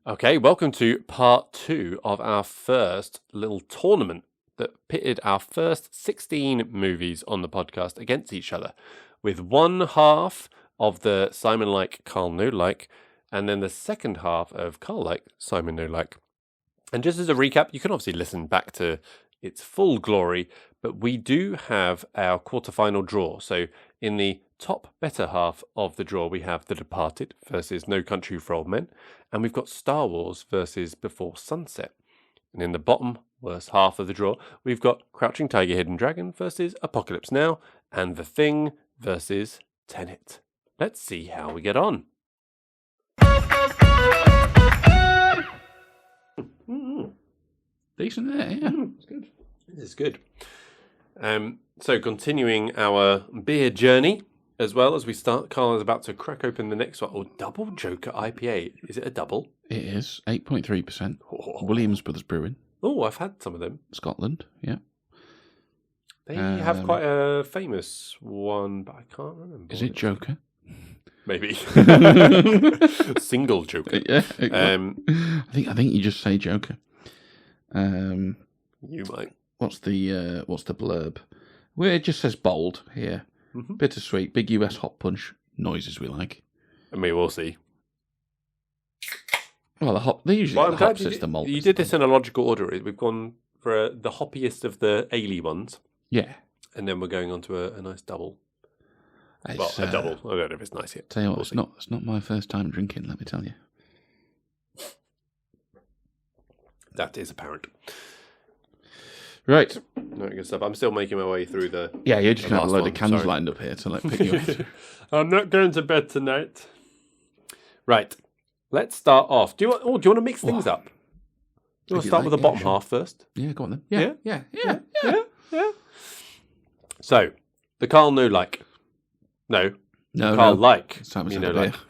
Okay, welcome to part 2 of our first little tournament that pitted our first 16 movies on the podcast against each other, with one half of the Simon Like, Carl No Like, and then the second half of Carl Like, Simon No Like. And just as a recap, you can obviously listen back to its full glory, but we do have our quarterfinal draw. So in the top better half of the draw, we have The Departed versus No Country for Old Men, and we've got Star Wars versus Before Sunset. And in the bottom worst half of the draw, we've got Crouching Tiger, Hidden Dragon versus Apocalypse Now, and The Thing versus Tenet. Let's see how we get on. Decent there, yeah. It's good. This is good. So continuing our beer journey, as well as we start, Carl is about to crack open the next one. Oh, Double Joker IPA. Is it a double? It is 8.3%. Oh. Williams Brothers Brewing, Oh, I've had some of them. Scotland, yeah. They have quite a famous one, but I can't remember. Is it Joker? Maybe. Single Joker. Yeah. I think you just say Joker. You might. What's the blurb? Well, it just says bold here. Mm-hmm. Bittersweet, big US hot punch, noises we like. I mean, we'll see. Well, they usually get the hops, it's the malt. You did this in a logical order. We've gone for the hoppiest of the ale ones. Yeah. And then we're going on to a nice double. It's, Well, a double. I don't know if it's nice yet. Tell you what, We'll it's not my first time drinking, let me tell you. That is apparent. Right. No, good stuff. I'm still making my way through the... Yeah, you're just The going to have a last load of one, cans sorry. lined up here to pick you up. I'm not going to bed tonight. Right. Let's start off. Do you want to mix things up? Do you want to start with the bottom half first? Yeah, go on then. Yeah? Yeah. So, the Carl No Like. No. No, Carl no. Like. Simon's You had know, a like. beer.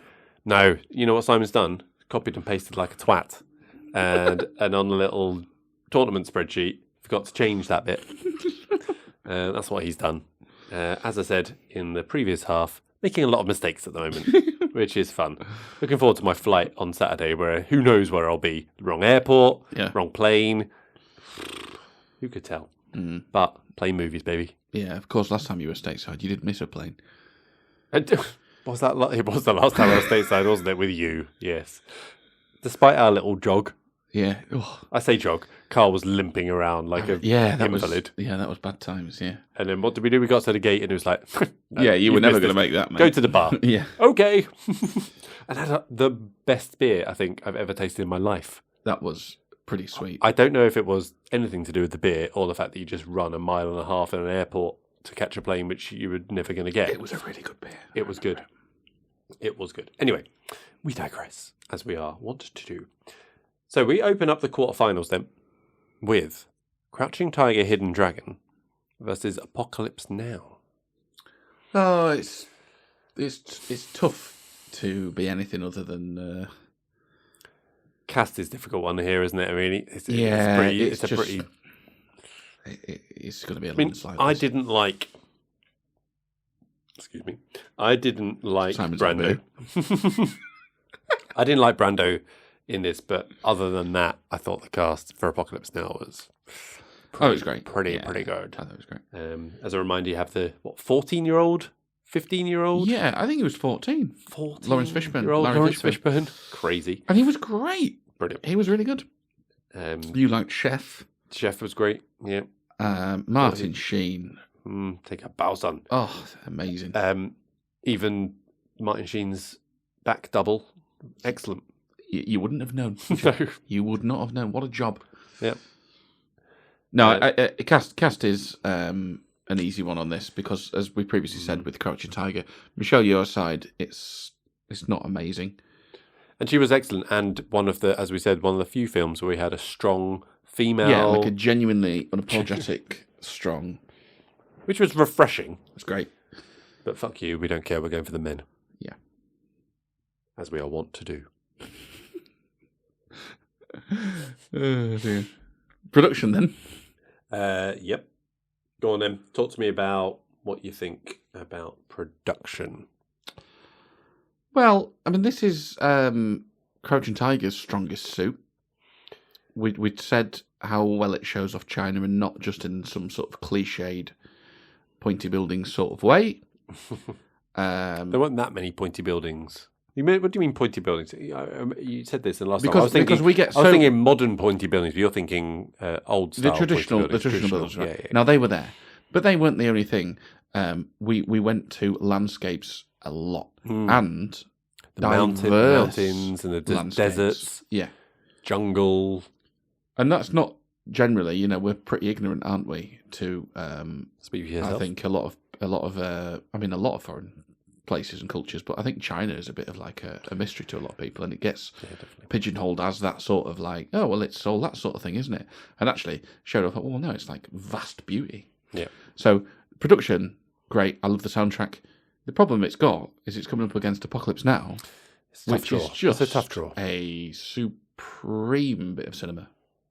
No. You know what Simon's done? Copied and pasted like a twat. And on the little tournament spreadsheet, forgot to change that bit. That's what he's done. As I said in the previous half, making a lot of mistakes at the moment, which is fun. Looking forward to my flight on Saturday, where who knows where I'll be. Wrong airport, wrong plane. Who could tell? Mm. But plane movies, baby. Yeah, of course, last time you were stateside, you did miss a plane. Was that? It was the last time I was stateside, wasn't it? With you, yes. Despite our little jog. Yeah. Oh. I say jog. Carl was limping around like a invalid. That was bad times, yeah. And then what did we do? We got to the gate and it was like... no, yeah, you were never going to this. make that, mate. Go to the bar. Yeah. Okay. And had the best beer I think I've ever tasted in my life. That was pretty sweet. I don't know if it was anything to do with the beer or the fact that you just run 1.5 miles in an airport to catch a plane, which you were never going to get. It was a really good beer. It was good. It was good. Anyway, we digress, as we are wont to do. So we open up the quarterfinals then with Crouching Tiger, Hidden Dragon versus Apocalypse Now. Oh, it's tough to be anything other than... Cast is a difficult one here, isn't it? I mean, it's going to be a landslide. I didn't like... Excuse me. I didn't like Simon's Brando. I didn't like Brando in this, but other than that, I thought the cast for Apocalypse Now was it was great. Pretty good. I thought it was great. As a reminder, you have the 14-year-old, 15-year-old. Yeah, I think he was 14. 14. Lawrence Fishburne. Lawrence Fishburne. Crazy. And he was great. Brilliant. He was really good. You liked Chef. Chef was great. Yeah. Martin Sheen. Take a bow, son. Oh, amazing. Even Martin Sheen's back double. Excellent. You wouldn't have known. No. You would not have known. What a job. Yeah. No, cast is an easy one on this because, as we previously said with Crouching Tiger, Michelle Yeoh's side, it's not amazing. And she was excellent. And one of the few films where we had a strong female. Yeah, like a genuinely unapologetic, strong. Which was refreshing. It's great. But fuck you, we don't care. We're going for the men. Yeah. As we are wont to do. Oh, dear. Production, then? Yep. Go on, then. Talk to me about what you think about production. Well, I mean, this is Crouching Tiger's strongest suit. We'd said how well it shows off China and not just in some sort of cliched, pointy buildings sort of way. There weren't that many pointy buildings. What do you mean pointy buildings? You said this in the last time. Because I was thinking modern pointy buildings, but you're thinking old style. The traditional buildings, right? Yeah. Now, they were there, but they weren't the only thing. We went to landscapes a lot and the mountains and the deserts, jungle, and that's not generally. We're pretty ignorant, aren't we? To speak for yourself. I think a lot of foreign places and cultures, but I think China is a bit of like a mystery to a lot of people, and it gets pigeonholed as that sort of like, oh well, it's all that sort of thing, isn't it? And actually showed up, well, no, it's like vast beauty. Yeah. So production, great. I love the soundtrack. The problem it's got is it's coming up against Apocalypse Now, which is just a tough draw. A supreme bit of cinema.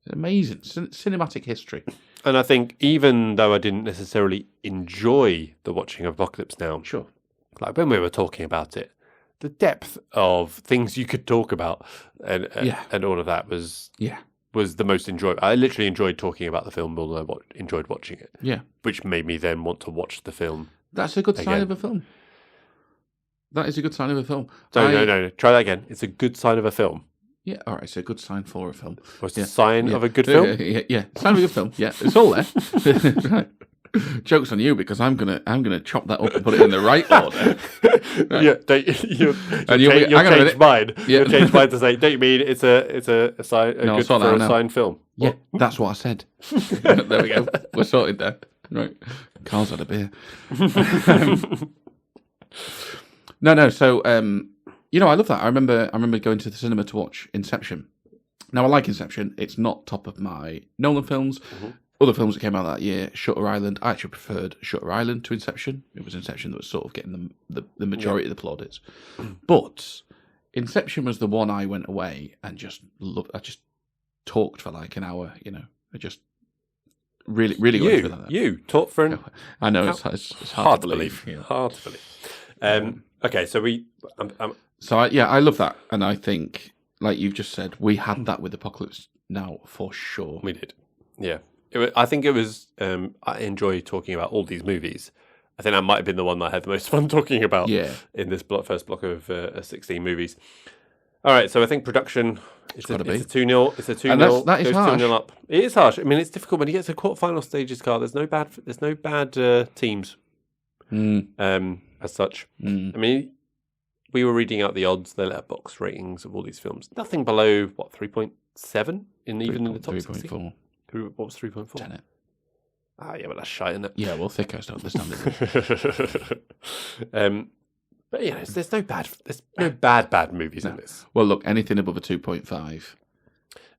Amazing cinematic history. And I think even though I didn't necessarily enjoy the watching of Apocalypse Now, sure, like when we were talking about it, the depth of things you could talk about and all of that was the most enjoyable. I literally enjoyed talking about the film more than I enjoyed watching it. Yeah, which made me then want to watch the film. That's a good sign of a film. That is a good sign of a film. No. Try that again. It's a good sign of a film. Yeah, all right. It's a good sign for a film. What's the sign of a good film? Yeah, sign of a good film. Yeah, it's all there. Right. Joke's on you because I'm gonna chop that up and put it in the right order. Right. You'll change mine. Yeah. You'll change mine to say, don't you mean it's a sign good for a signed film? Yeah, that's what I said. There we go. We're sorted there. Right. Carl's had a beer. No. So, I love that. I remember going to the cinema to watch Inception. Now, I like Inception. It's not top of my Nolan films. Mm-hmm. Other films that came out that year, Shutter Island. I actually preferred Shutter Island to Inception. It was Inception that was sort of getting the majority of the plaudits. But Inception was the one I went away and just loved. I just talked for like an hour. I just really got into that. You talked for an hour. I know it's hard to believe. Hard to believe. Okay, so I love that, and I think, like you've just said, we had that with Apocalypse Now for sure. We did, yeah. I think it was. I enjoy talking about all these movies. I think that might have been the one that I had the most fun talking about. Yeah. In this first block of 16 movies. All right, so I think production. It's a 2-0. It's a 2-0. That is harsh. 2-0 up. It is harsh. I mean, it's difficult when you get to quarterfinal stages, Carl. There's no bad teams. As such. I mean, we were reading out the odds, the Letterboxd ratings of all these films. Nothing below 3.7 in the top 16. 3.4. What was 3.4? Tenet. Yeah, but that's shite, isn't it? Yeah, well, thickos don't understand it. But yeah, there's no bad movies in this. Well, look, anything above a 2.5.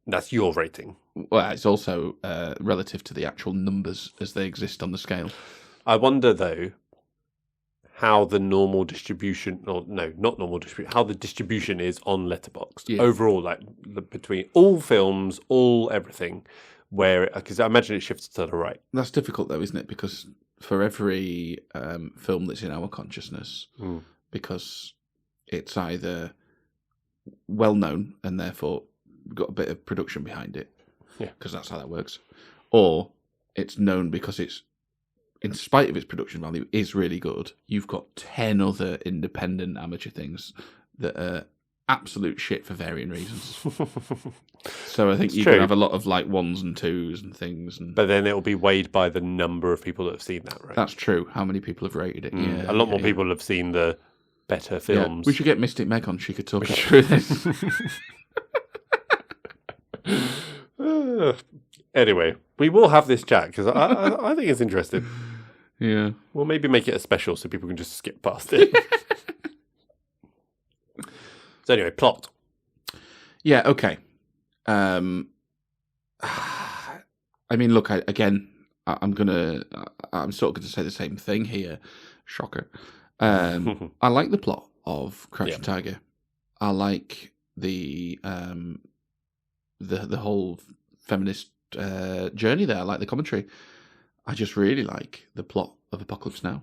That's your rating. Well, it's also relative to the actual numbers as they exist on the scale. I wonder though how the normal distribution, or no, not normal distribution, how the distribution is on Letterboxd overall, like between all films, all everything. Because I imagine it shifts to the right. That's difficult though, isn't it? Because for every film that's in our consciousness, because it's either well known and therefore got a bit of production behind it, because that's how that works, or it's known because it's, in spite of its production value, is really good. You've got 10 other independent amateur things that are absolute shit for varying reasons. So I think you can have a lot of like 1s and 2s and things. But then it'll be weighed by the number of people that have seen that, right? That's true. How many people have rated it? A lot more people have seen the better films. We should get Mystic Meg on. She could talk us through this. Anyway, we will have this chat because I think it's interesting. Yeah. We'll maybe make it a special so people can just skip past it. So anyway, plot. Yeah, okay. I mean, look, I'm sort of going to say the same thing here. Shocker. I like the plot of Crouching Tiger. I like the whole feminist journey there. I like the commentary. I just really like the plot of Apocalypse Now.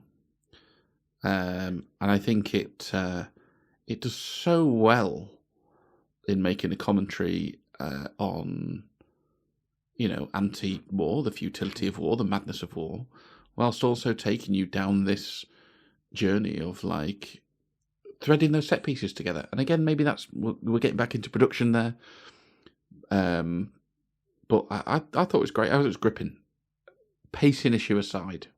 And I think it does so well in making a commentary on, anti-war, the futility of war, the madness of war, whilst also taking you down this journey of like threading those set pieces together. And again, maybe we're getting back into production there. But I thought it was great. I thought it was gripping. Pacing issue aside,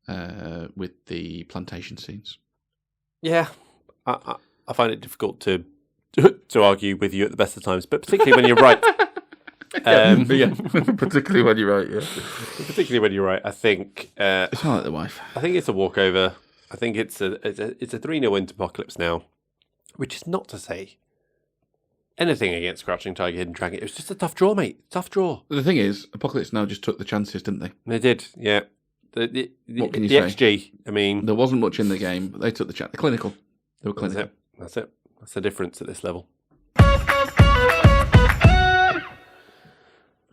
with the plantation scenes. Yeah, I find it difficult to argue with you at the best of times, but particularly when you're right. Particularly when you're right. Yeah, particularly when you're right. I think it's not like the wife. I think it's a walkover. I think it's a 3-0 win to Apocalypse Now, which is not to say anything against Crouching Tiger, Hidden Dragon. It was just a tough draw, mate. Tough draw. The thing is, Apocalypse Now just took the chances, didn't they? They did, yeah. What can you say? XG, I mean... There wasn't much in the game, but they took the chance. They're clinical. They were clinical. That's it. That's the difference at this level.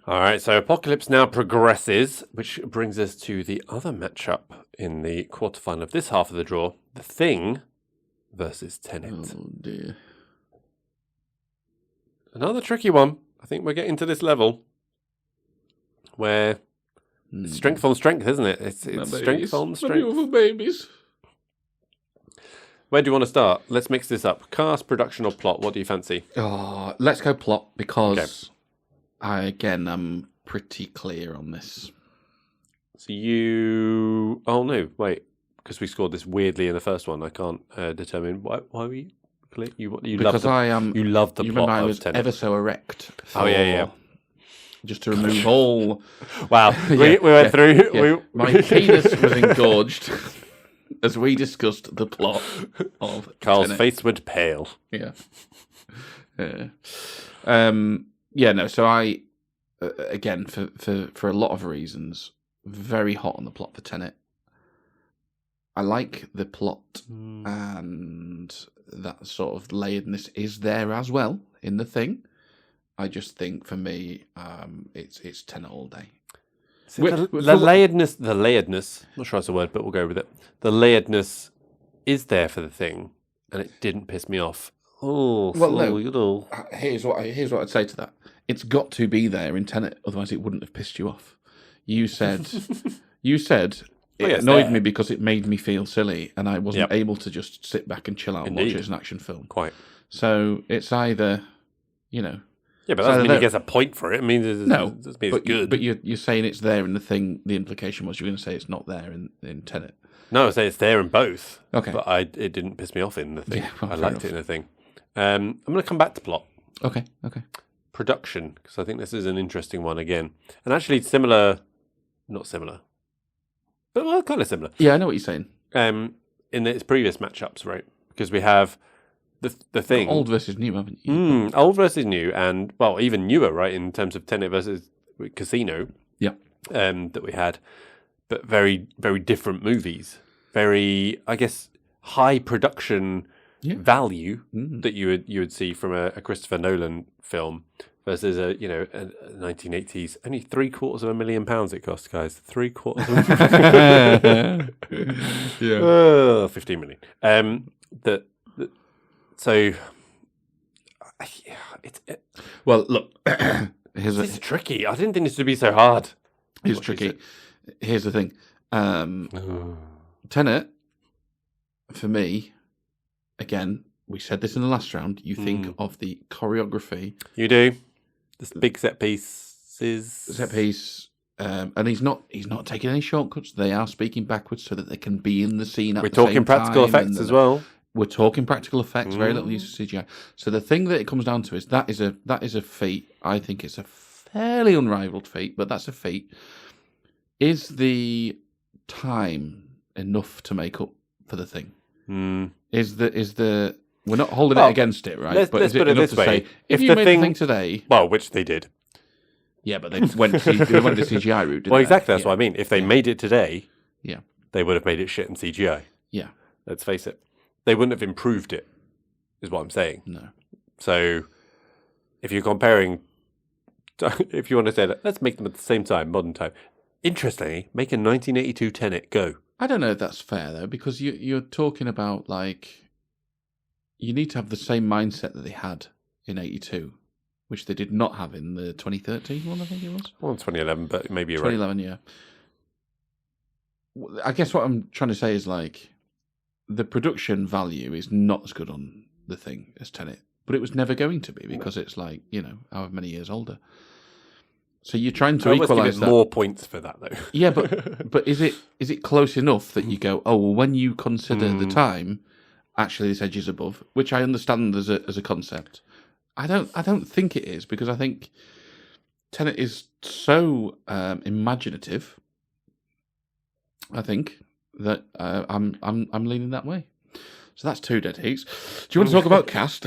All right, so Apocalypse Now progresses, which brings us to the other matchup in the quarterfinal of this half of the draw. The Thing versus Tenet. Oh, dear. Another tricky one. I think we're getting to this level where it's strength on strength, isn't it? It's strength on strength. Beautiful babies. Where do you want to start? Let's mix this up. Cast, production, or plot? What do you fancy? Oh, let's go plot because I'm pretty clear on this. So you... Oh, no, wait. Because we scored this weirdly in the first one. I can't determine why were you clear? You because you love the you plot remember I of was Tenet. ever so erect. Yeah. Just to remove all... Wow. We went through... Yeah. My penis was engorged as we discussed the plot of Carl's Tenet. face went pale. Yeah. So I, again, for a lot of reasons, very hot on the plot for Tenet. I like the plot and that sort of layeredness is there as well in The Thing. I just think for me, it's Tenet all day. So the layeredness, I'm not sure that's a word, but we'll go with it. The layeredness is there for The Thing, and it didn't piss me off. Oh, well, no. Here's what I'd say to that. It's got to be there in Tenet, otherwise it wouldn't have pissed you off. You said it annoyed me because it made me feel silly, and I wasn't able to just sit back and chill out and watch it as an action film. Quite. So it's either, Yeah, but that doesn't mean he gets a point for it. It means it's good. But you're saying it's there in The Thing. The implication was you're going to say it's not there in Tenet. No, I say it's there in both. Okay. But it didn't piss me off in The Thing. Yeah, well, I liked it in The Thing. I'm going to come back to plot. Okay. Production, because I think this is an interesting one again. And actually similar, not similar, but well, kind of similar. Yeah, I know what you're saying. In its previous matchups, right? Because we have the Thing. Old versus new, haven't you? Old versus new, and, well, even newer, right, in terms of Tenet versus Casino. Yeah. That we had. But very, very different movies. Very, I guess, high production value that you would see from a Christopher Nolan film versus a 1980s. Only £750,000 it cost, guys. $750,000. 15 million. Well, look, it's tricky. I didn't think this would be so hard. It's tricky. Here's the thing. Tenet, for me, again, we said this in the last round. You think of the choreography. You do. This big set pieces. Set piece. And he's not taking any shortcuts. They are speaking backwards so that they can be in the scene at the same time. We're talking practical effects as well. We're talking practical effects, very little use of CGI. So the thing that it comes down to is that is a feat. I think it's a fairly unrivaled feat, but that's a feat. Is the time enough to make up for The Thing? Is the we're not holding it against it, right? Let's put it this way: if you made The Thing today, well, which they did. Yeah, but they went the CGI route. Didn't well, exactly. They? That's what I mean. If they made it today, yeah, they would have made it shit in CGI. Yeah, let's face it. They wouldn't have improved it, is what I'm saying. No. So, if you're comparing, if you want to say that, let's make them at the same time, modern time. Interestingly, make a 1982 Tenet go. I don't know if that's fair though, because you're talking about like you need to have the same mindset that they had in 82, which they did not have in the 2013 one, I think it was. Well, 2011, but maybe you're right. 2011, yeah. I guess what I'm trying to say is, like, the production value is not as good on the thing as Tenet, but it was never going to be because it's like, however many years older. So you're trying to equalise that. More points for that, though. Yeah, but is it close enough that you go, oh, well, when you consider the time, actually this edge is above, which I understand as a concept. I don't think it is, because I think Tenet is so imaginative. I think that I'm leaning that way. So that's 2 dead heats. Do you want to talk about cast?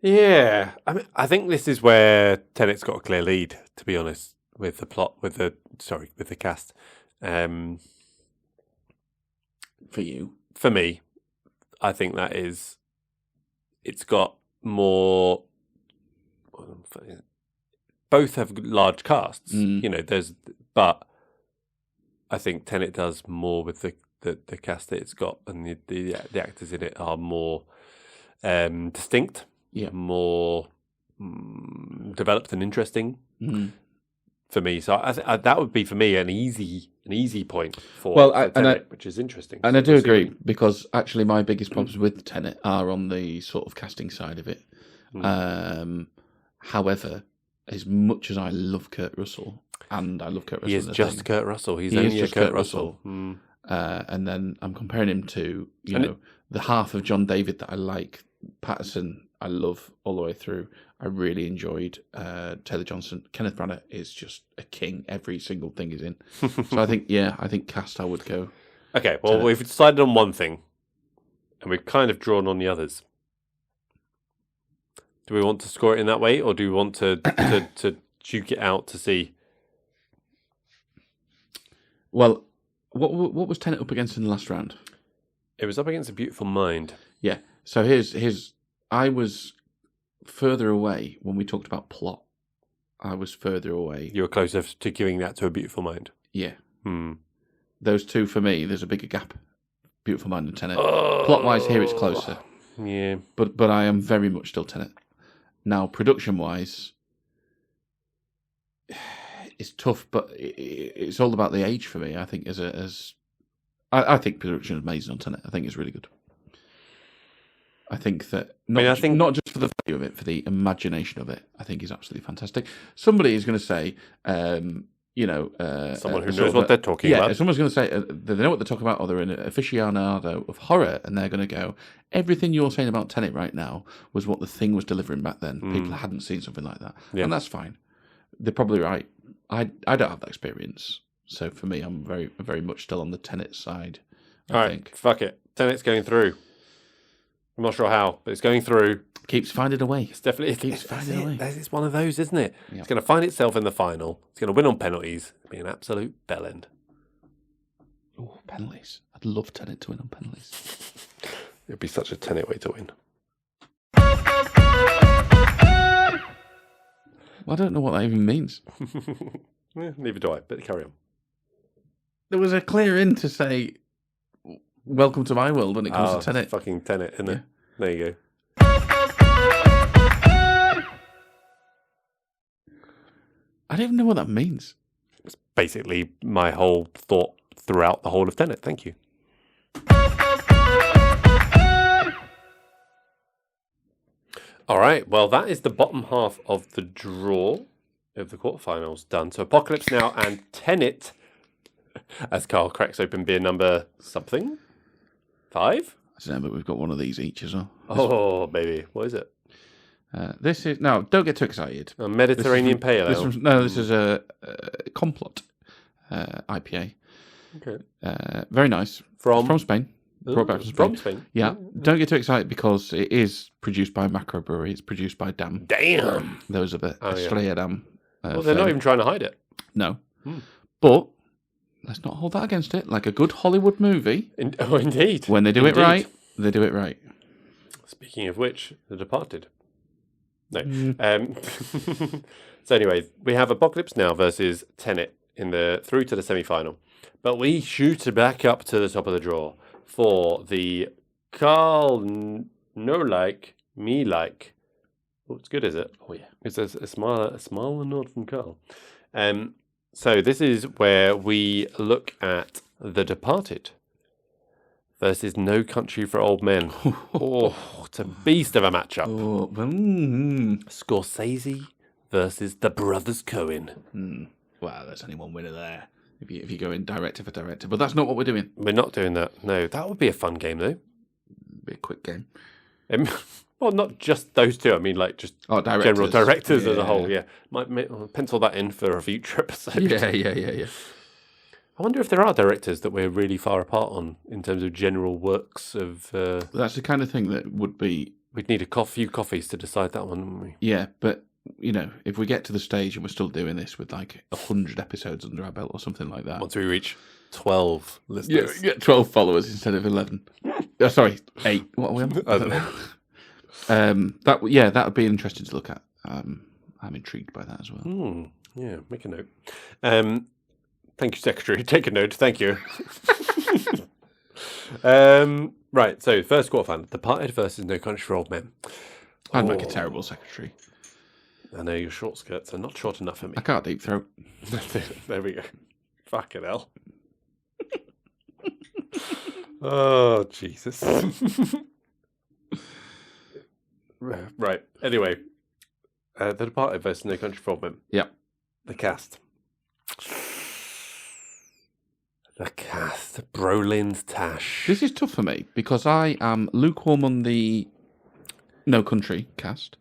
Yeah, I think this is where Tenet's got a clear lead, to be honest, with the plot, with the cast. For you, for me, I think that is. It's got more. Both have large casts, but I think Tenet does more with the cast that it's got, and the actors in it are more distinct, more developed and interesting for me. So that would be for me an easy point for Tenet, which is interesting. And I do agree, because actually my biggest problems with Tenet are on the sort of casting side of it. However, as much as I love Kurt Russell, and I love Kurt Russell, he is just Kurt Russell. He's only a Kurt Russell. And then I'm comparing him to the half of John David that I like. Patterson, I love all the way through. I really enjoyed Taylor Johnson. Kenneth Branagh is just a king. Every single thing he's in. So I think cast I would go. Okay, well, we've decided on one thing, and we've kind of drawn on the others. Do we want to score it in that way, or do we want to duke it out to see? Well, what was Tenet up against in the last round? It was up against A Beautiful Mind. Yeah. So here's I was further away when we talked about plot. I was further away. You were closer to giving that to A Beautiful Mind. Yeah. Those two, for me, there's a bigger gap. Beautiful Mind and Tenet. Plot-wise, here it's closer. Yeah. But I am very much still Tenet. Now, production-wise, it's tough, but it's all about the age for me. I think I think production is amazing on Tenet. I think it's really good. I think that not just for the value of it, for the imagination of it, I think is absolutely fantastic. Somebody is going to say, someone who knows what they're talking about. Yeah, someone's going to say they know what they're talking about, or they're an aficionado of horror, and they're going to go, everything you're saying about Tenet right now was what The Thing was delivering back then. People hadn't seen something like that, and that's fine. They're probably right. I don't have that experience, so for me, I'm very very much still on the Tenet side. I think. Fuck it. Tenet's going through. I'm not sure how, but it's going through. Keeps finding a way. It's definitely keeps finding a way. It's one of those, isn't it? Yep. It's going to find itself in the final. It's going to win on penalties. It'll be an absolute bellend. Oh, penalties! I'd love Tenet to win on penalties. It'd be such a Tenet way to win. I don't know what that even means. Neither do I, but carry on. There was a clear in to say, welcome to my world when it comes to Tenet. Fucking Tenet, isn't it? There you go. I don't even know what that means. It's basically my whole thought throughout the whole of Tenet. Thank you. All right. Well, that is the bottom half of the draw of the quarterfinals done. So Apocalypse Now and Tenet, as Carl cracks open beer number something. 5? I don't know, but we've got one of these each as well. Oh, baby. What is it? This is... No, don't get too excited. A Mediterranean Pale Ale. This is a Complot IPA. Okay. Very nice. From Spain. Brought back from Spain. Yeah. Don't get too excited because it is produced by Macro Brewery. It's produced by Dam. Damn! Those are the Estrella Dam. Well, they're not even trying to hide it. No. But... let's not hold that against it. Like a good Hollywood movie. Indeed. When they do it right, they do it right. Speaking of which, The Departed. No. So anyway, we have Apocalypse Now versus Tenet through to the semi-final. But we shoot back up to the top of the draw for the Carl Me like. Oh, it's good, is it? Oh yeah. It's a smile and a nod from Carl. So this is where we look at The Departed versus No Country for Old Men. Oh, it's a beast of a matchup. Oh, Scorsese versus the Brothers Coen. Wow, there's only one winner there. If you go in director for director, but that's not what we're doing. We're not doing that. No, that would be a fun game though. Be a quick game. Well, not just those two. I mean, like just general directors as a whole. Yeah, might pencil that in for a future episode. Yeah. I wonder if there are directors that we're really far apart on in terms of general works of. That's the kind of thing that would be. We'd need a few coffees to decide that one, wouldn't we? Yeah, but if we get to the stage and we're still doing this with like 100 episodes under our belt or something like that. Once we reach 12 listeners. Yeah, 12 followers instead of 11. Sorry, 8. What are we on? I don't know. That would be interesting to look at. I'm intrigued by that as well. Yeah, make a note. Thank you, Secretary. Take a note. Thank you. Right, so first quarterfinal. Departed versus No Country for Old Men. I'd make a terrible secretary. I know your short skirts are not short enough for me. I can't deep throat. There we go. Fucking hell. Oh, Jesus. Right. Anyway, The Departed versus No Country for Old Men. Yeah. The cast. Brolin's Tash. This is tough for me because I am lukewarm on the No Country cast.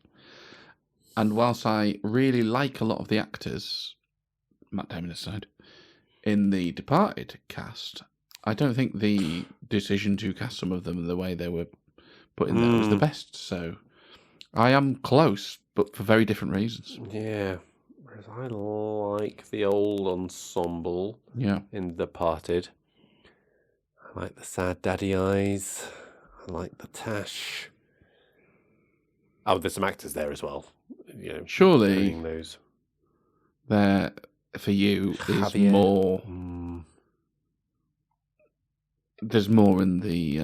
And whilst I really like a lot of the actors, Matt Damon aside, in the Departed cast, I don't think the decision to cast some of them the way they were put in there was the best. So I am close, but for very different reasons. Yeah. Whereas I like the old ensemble in The Departed. I like the sad daddy eyes. I like the Tash. Oh, there's some actors there as well. Surely those. There for you is Javier. More. There's more in the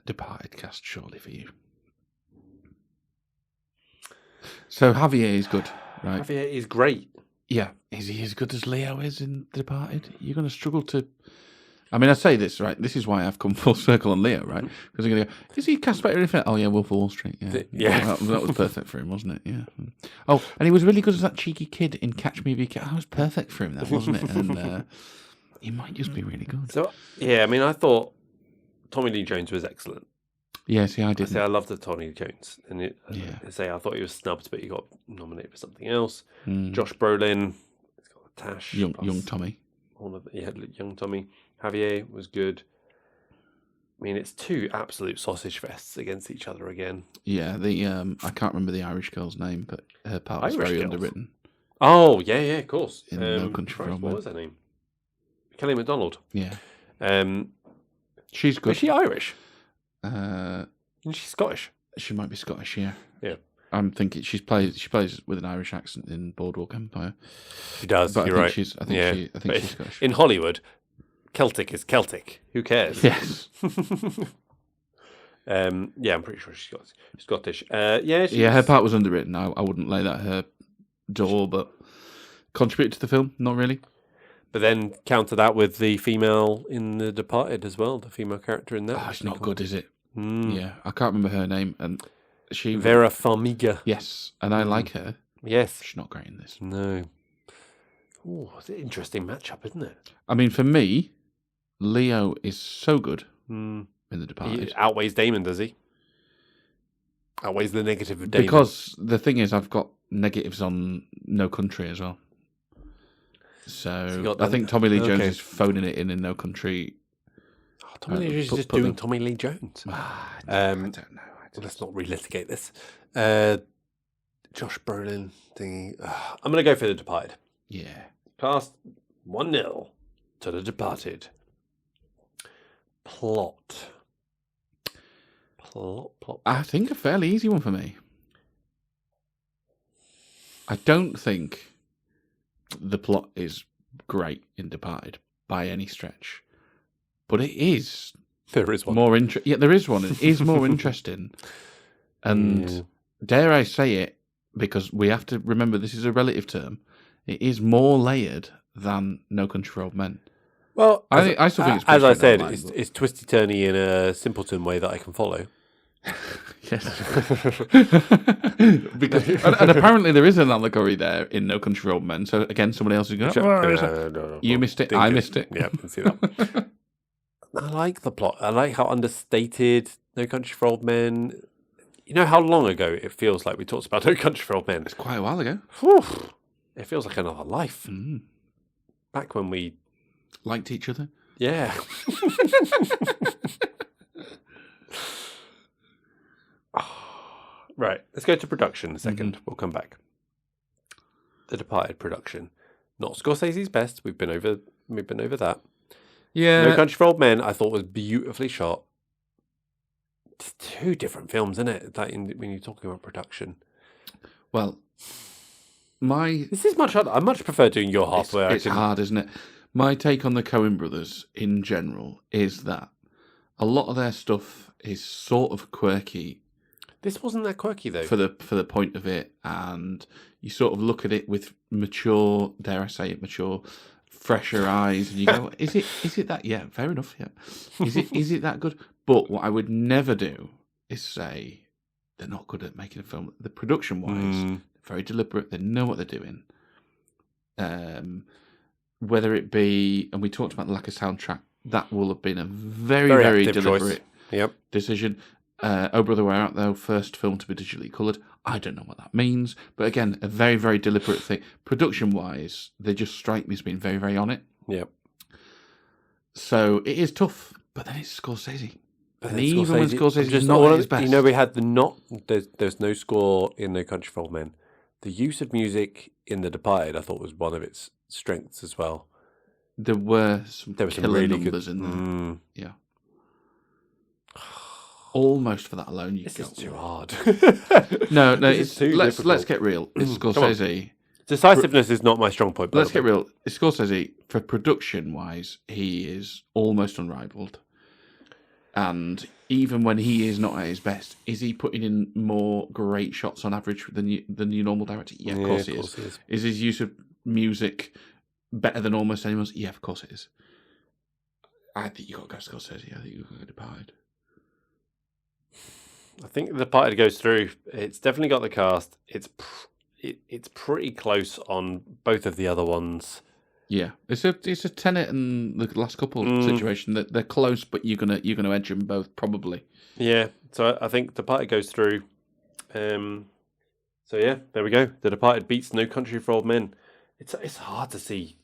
Departed cast, surely, for you. So Javier is good, right? Javier is great. Yeah. Is he as good as Leo is in Departed? You're going to struggle to... I mean, I say this, right? This is why I've come full circle on Leo, right? Because you're going to go, is he cast better if... Oh, yeah, Wolf of Wall Street. Yeah. That was perfect for him, wasn't it? Yeah. Oh, and he was really good as that cheeky kid in Catch Me If You Can. That was perfect for him, that, wasn't it? And he might just be really good. So, yeah, I mean, I thought Tommy Lee Jones was excellent. Yeah, see, I didn't. I loved the Tommy Lee Jones. And I thought he was snubbed, but he got nominated for something else. Josh Brolin, he's got a Tash. Young Tommy. Young Tommy. Javier was good. I mean, it's two absolute sausage fests against each other again. Yeah, I can't remember the Irish girl's name, but her part was very underwritten. Oh, yeah, of course. In No Country for Old Men. What was her name? Kelly MacDonald. Yeah. She's good. Is she Irish? Isn't she Scottish? She might be Scottish, yeah. Yeah. I'm thinking she plays with an Irish accent in Boardwalk Empire. She does, but you're right. I think she's Scottish. In Hollywood, Celtic is Celtic. Who cares? Yes. I'm pretty sure she's Scottish. Her part was underwritten. I wouldn't lay that at her door, but contributed to the film, not really. But then counter that with the female in The Departed as well, the female character in that. Oh, it's not good, is it? Yeah, I can't remember her name. And Vera Farmiga. Yes, and I like her. Yes. She's not great in this. No. Oh, it's an interesting matchup, isn't it? I mean, for me, Leo is so good in The Departed. He outweighs Damon, does he? Outweighs the negative of Damon. Because the thing is, I've got negatives on No Country as well. So I think Tommy Lee Jones is phoning it in No Country. Oh, Tommy Lee Jones is just doing Tommy Lee Jones. I don't know. Let's not relitigate this. Josh Brolin thingy. I'm going to go for The Departed. Yeah. Cast 1-0 to The Departed. Plot. I think a fairly easy one for me. I don't think the plot is great in Departed by any stretch, but it is. There is one. More there is one. It is more interesting And dare I say it, because we have to remember this is a relative term, it is more layered than No Country for Old Men. Well, I still think it's as I said, line, it's twisty-turny in a simpleton way that I can follow. Yes. Because and apparently there is an allegory there in No Country for Old Men. So again, somebody else is going, no. You missed it, I missed it. Yeah, I can see that. I like the plot. I like how understated No Country for Old Men. You know how long ago it feels like we talked about No Country for Old Men? It's quite a while ago. Whew. It feels like another life. Mm. Back when we liked each other. Yeah. Right, let's go to production a second. We'll come back. The Departed production, not Scorsese's best. We've been over that. Yeah. No Country for Old Men, I thought was beautifully shot. It's two different films, isn't it? When you're talking about production. Well, this is much harder. I much prefer doing your half. It's hard, isn't it? My take on the Coen brothers in general is that a lot of their stuff is sort of quirky. This wasn't that quirky though. For the point of it, and you sort of look at it with mature, dare I say it, mature, fresher eyes, and you go, "Is it that? Yeah, fair enough. Yeah, is it that good?" But what I would never do is say they're not good at making a film. The production wise, very deliberate. They know what they're doing. Whether it be, and we talked about the lack of soundtrack, that will have been a very deliberate decision. Oh Brother Where Art Thou, first film to be digitally coloured. I don't know what that means, but again, a very deliberate thing. Production-wise, they just strike me as being very on it. Yep. So it is tough, but then it's Scorsese. And even when Scorsese is not at his best. You know, we had there's no score in No Country for Old Men. The use of music in The Departed, I thought, was one of its strengths as well. There were some really numbers good in there. Yeah. Almost for that alone, this is too hard. no, let's get real. It's Scorsese. Decisiveness is not my strong point. Let's get real. It's Scorsese. For production-wise, he is almost unrivaled. And even when he is not at his best, is he putting in more great shots on average than your normal director? Yeah, of course he is. Is his use of music better than almost anyone's? Yeah, of course it is. I think you got to go Scorsese. I think you got to go Departed. I think The Departed goes through. It's definitely got the cast. It's pretty close on both of the other ones. Yeah, it's a Tenet and the last couple situation that they're close, but you're gonna edge them both probably. Yeah, so I think Departed goes through. So yeah, there we go. The Departed beats No Country for Old Men. It's hard to see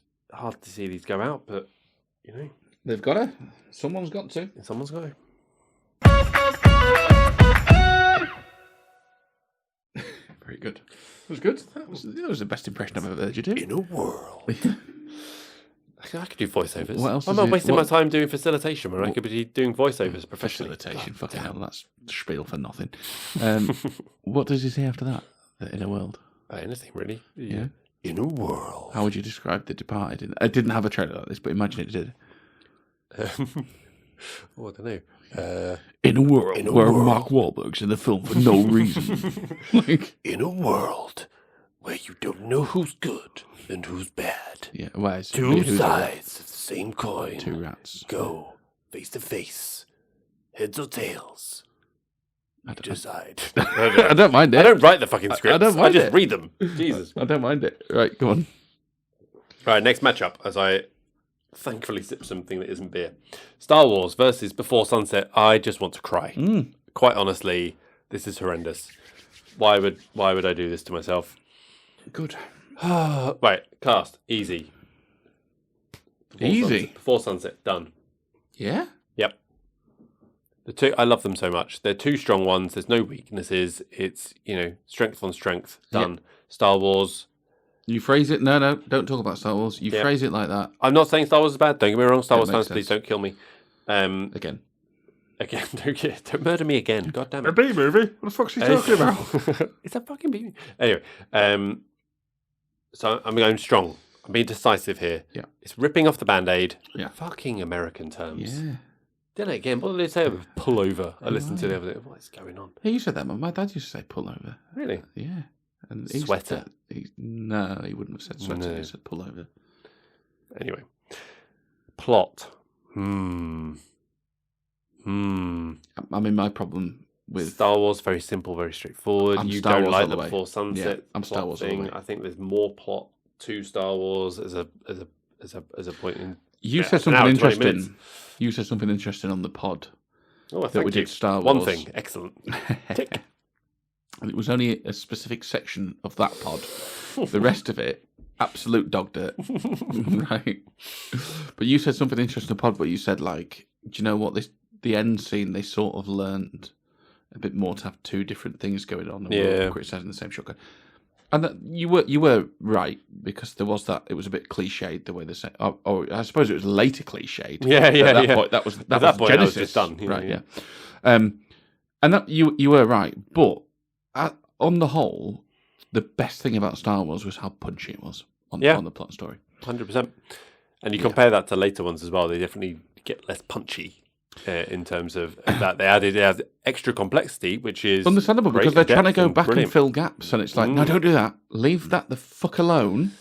these go out, but you know they've got to. Someone's got to. Someone's got to. Very good. It was good. That was the best impression I've ever heard you do. In a world. I could do voiceovers. What else? I'm not wasting my time doing facilitation when I could be doing voiceovers professionally. Facilitation, fucking hell, that's spiel for nothing. What does he say after that? In a world? Anything, really. Yeah. In a world. How would you describe The Departed? I didn't have a trailer like this, but imagine it did. I don't know. In a world where Mark Wahlberg's in the film for no reason. In a world where you don't know who's good and who's bad. Yeah, why is two sides of the same coin. Two rats go face to face. Heads or tails. Decide. I don't mind it. I don't write the fucking scripts. I just read them. Jesus. I don't mind it. Right, go on. Right, next matchup as I thankfully sip something that isn't beer. Star Wars versus Before Sunset. I just want to cry. Quite honestly, this is horrendous. Why would I do this to myself? Good. Right, cast. Easy. Before Sunset. Done. Yeah? Yep. The two, I love them so much. They're two strong ones. There's no weaknesses. It's, strength on strength. Done. Yep. Star Wars. You phrase it. No, don't talk about Star Wars. You phrase it like that. I'm not saying Star Wars is bad. Don't get me wrong. Star Wars fans, please don't kill me. Again, don't murder me again. God damn it. A B movie? What the fuck's he talking about? It's a fucking B movie. Anyway, so I'm going strong. I'm being decisive here. Yeah. It's ripping off the Band-Aid. Yeah. Fucking American terms. Yeah. Then again, what did they say with pull over? I listened to the other day. What is going on? He used to say that. My dad used to say pull over. Really? Yeah. And Sweater? No, he wouldn't have said sweater. No. He said pull over. Anyway. Plot. I mean, my problem with Star Wars, very simple, very straightforward. I'm You Star don't Wars like all the the way. Before Sunset. Yeah, I'm Star plot Wars all the thing. way. I think there's more plot to Star Wars as a point in. You Yeah, said an hour something and 20 interesting. minutes. You said something interesting on the pod Oh, that thank we you. did Star Wars. One thing, excellent. Tick. And it was only a specific section of that pod. The rest of it, absolute dog dirt. Right. But you said something interesting in the pod where you said, like, do you know what? The end scene, they sort of learned a bit more to have two different things going on. And we're criticising the same shotgun. And that, you were right, because there was that. It was a bit cliched the way they said. Oh, I suppose it was later cliched. Yeah. At that point, that was point, Genesis. that was just done. Right. Yeah. And that you were right, but on the whole, the best thing about Star Wars was how punchy it was on the plot story. 100%. And you compare that to later ones as well. They definitely get less punchy in terms of that. They added extra complexity, which is understandable great because they're trying to go and back brilliant. and fill gaps, and it's like, no, don't do that. Leave that the fuck alone.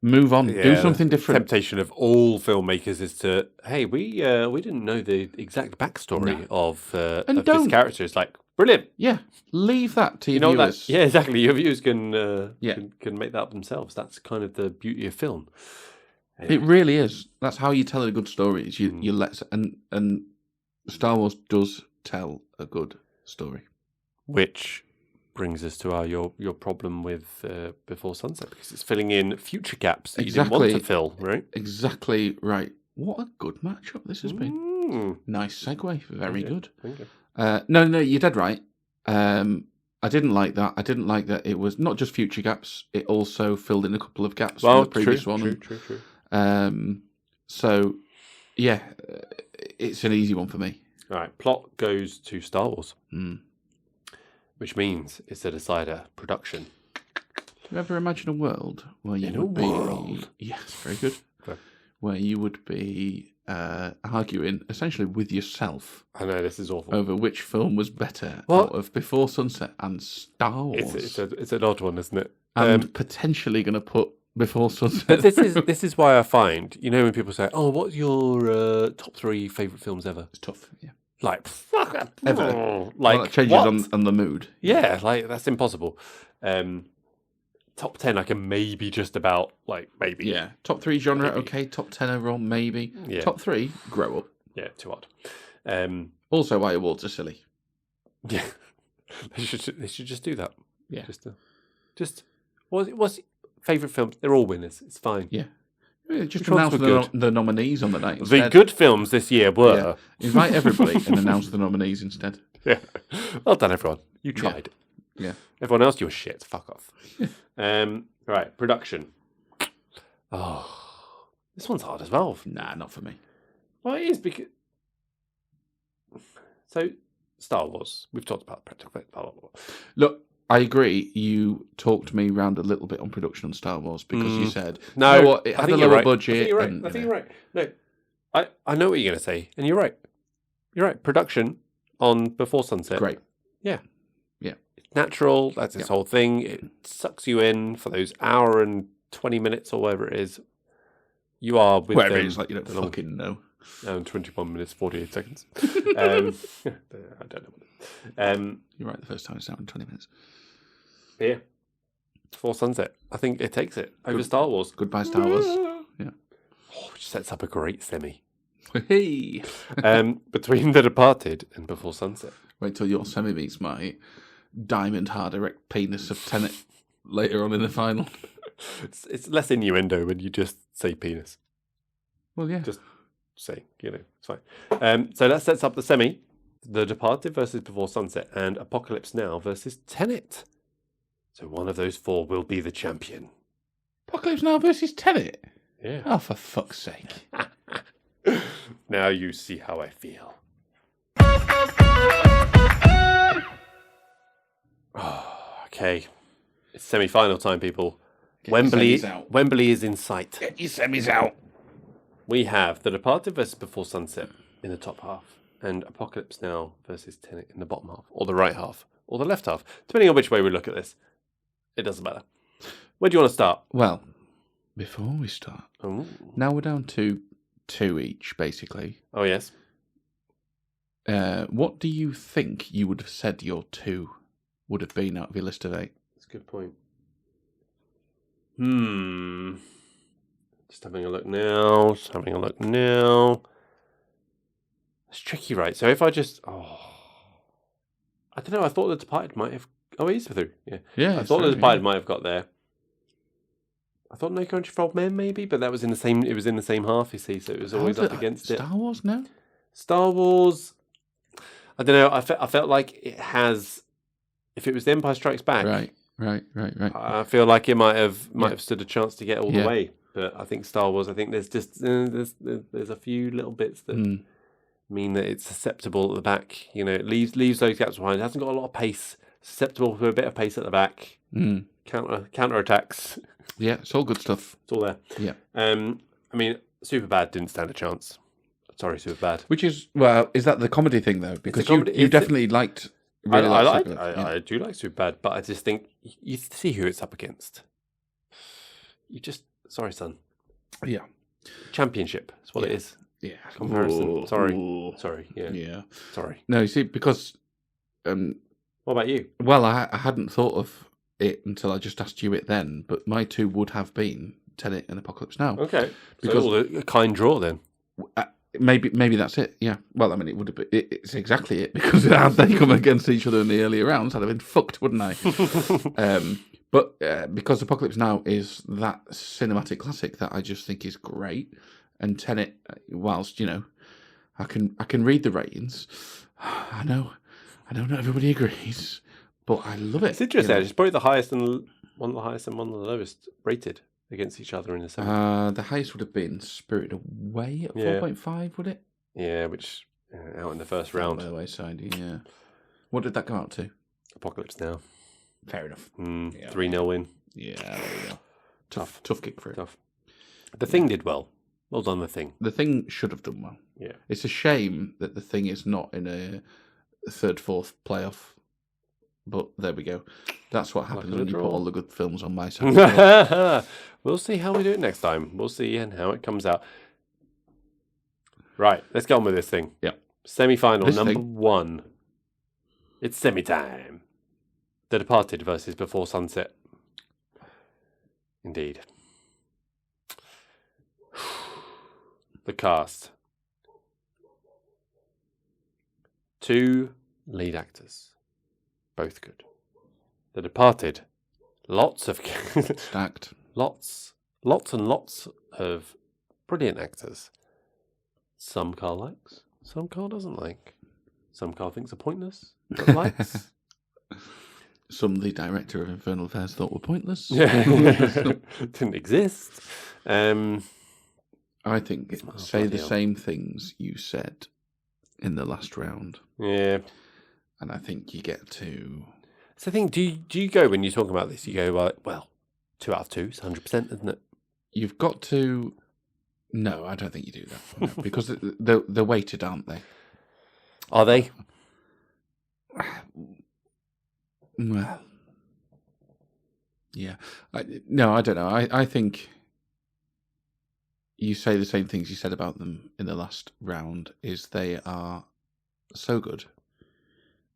Move on. Do something different. The temptation of all filmmakers is to, hey, we didn't know the exact backstory of this character. It's like, brilliant. Yeah, leave that to your viewers. Yeah, exactly. Your viewers can make that up themselves. That's kind of the beauty of film. Anyway. It really is. That's how you tell a good story. Is you let and Star Wars does tell a good story. Which brings us to your problem with Before Sunset, because it's filling in future gaps that you didn't want to fill, right? Exactly right. What a good matchup this has been. Nice segue. Very good. Thank you. No, you're dead right. I didn't like that. I didn't like that it was not just future gaps. It also filled in a couple of gaps from the previous one. True. So, yeah, it's an easy one for me. All right. Plot goes to Star Wars, which means it's a decider. Production. Do you ever imagine a world where you would be... Yes, very good. Okay. Where you would be arguing essentially with yourself. I know, this is awful. Over which film was better out of Before Sunset and Star Wars. It's an odd one, isn't it? And potentially going to put Before Sunset. This is why I find, when people say, "Oh, what's your top 3 favourite films ever?" It's tough, yeah. Like, fuck it. Ever. Like, that changes on the mood. Yeah, like, that's impossible. Top 10, I can maybe just about, maybe. Yeah. Top 3 genre, maybe. Okay. Top 10 overall, maybe. Yeah. Top 3, grow up. Yeah, too odd. Also, why awards are silly. Yeah. They should just do that. Yeah. Just what's favourite films? They're all winners. It's fine. Yeah. Just announce the nominees on the night instead. The good films this year were... Yeah. Invite everybody and announce the nominees instead. Yeah. Well done, everyone. You tried. Yeah. Everyone else, you were shit. Fuck off. Right, production. Oh, this one's hard as well. Nah, not for me. Well, it is because... So, Star Wars. We've talked about practical effects, blah, blah, blah. Look, I agree. You talked me round a little bit on production on Star Wars because you said, no, you know what, it had a lower budget. I think you're right. No, I know what you're going to say, and you're right. You're right. Production on Before Sunset. Great. Yeah. Yeah. It's natural. That's its whole thing. It sucks you in for those hour and 20 minutes or whatever it is. You are with whatever them. It is, like you don't fucking know. 21 minutes, 48 seconds. I don't know. You're right, the first time it's out in 20 minutes. Yeah. Before Sunset. I think it takes it over Star Wars. Goodbye, Star Wars. Yeah. Which sets up a great semi. Hey! Between The Departed and Before Sunset. Wait till your semi meets my diamond hard erect penis of Tenet later on in the final. It's less innuendo when you just say penis. Well, yeah. Just say, it's fine. So that sets up the semi. The Departed versus Before Sunset and Apocalypse Now versus Tenet. So one of those 4 will be the champion. Apocalypse Now versus Tenet? Yeah. Oh, for fuck's sake. Now you see how I feel. Okay. It's semi-final time, people. Wembley is in sight. Get your semis out. We have The Departed versus Before Sunset in the top half. and Apocalypse Now versus Tenet in the bottom half, or the right half, or the left half, depending on which way we look at this. It doesn't matter. Where do you want to start? Well, before we start, now we're down to 2 each, basically. Oh, yes. What do you think you would have said your 2 would have been out of your list of 8? That's a good point. Just having a look now. It's tricky, right? So if I just... I don't know. I thought The Departed might have... Oh, he's through. Yeah. I thought The Departed might have got there. I thought No Country for Old Men, maybe, but that was in the same... It was in the same half, you see, so it was always up against it. Star Wars, no? Star Wars... I don't know. I felt like it has... If it was The Empire Strikes Back... Right. I feel like it might have stood a chance to get all the way. But I think Star Wars, I think there's just... there's a few little bits that mean that it's susceptible at the back. You know, it leaves those gaps behind. It hasn't got a lot of pace. Susceptible to a bit of pace at the back. Counter attacks. Yeah, it's all good stuff. It's all there. Yeah. I mean, Superbad didn't stand a chance. Sorry, Superbad. Which is, well, is that the comedy thing, though? Because you definitely liked... I do like Superbad, but I just think you see who it's up against. Sorry, son. Yeah. Championship. That's what it is. Yeah. Comparison. Sorry. Yeah. Sorry. No, you see, because... what about you? Well, I hadn't thought of it until I just asked you it then, but my 2 would have been Tenet and Apocalypse Now. Okay. Because so a kind draw then. Maybe that's it. Yeah. Well, I mean, it would have been. It's exactly it, because had they come against each other in the earlier rounds, I'd have been fucked, wouldn't I? But because Apocalypse Now is that cinematic classic that I just think is great, and Tenet, whilst I can read the ratings, I know not everybody agrees, but I love it. It's interesting. It's probably the highest and one of the highest and one of the lowest rated against each other in the same. The highest would have been Spirited Away at 4.5, would it? Yeah, which out in the first round. By the wayside, yeah. What did that come out to? Apocalypse Now. Fair enough. 3-0 win. Yeah, there we go. Tough kick for it. Tough. The Thing did well. Well done, The Thing. The Thing should have done well. Yeah. It's a shame that The Thing is not in a 3rd, 4th playoff. But there we go. That's what happens when you put all the good films on my side. We'll see how we do it next time. We'll see and how it comes out. Right, let's get on with this thing. Yeah. Semi-final number 1. It's semi-time. The Departed versus Before Sunset. Indeed. The cast. 2 lead actors. Both good. The Departed. Lots of... Stacked. Lots and lots of brilliant actors. Some Carl likes, some Carl doesn't like. Some Carl thinks are pointless, but likes. Some the director of Infernal Affairs thought were pointless. Yeah. Didn't exist. I think say the same things you said in the last round. Yeah. And I think you get to... So I think, do you go, when you talk about this, you go, well, 2 out of 2 is 100%, isn't it? You've got to... No, I don't think you do that. No, because they're weighted, aren't they? Are they? Well, yeah. I don't know. I think you say the same things you said about them in the last round, is they are so good.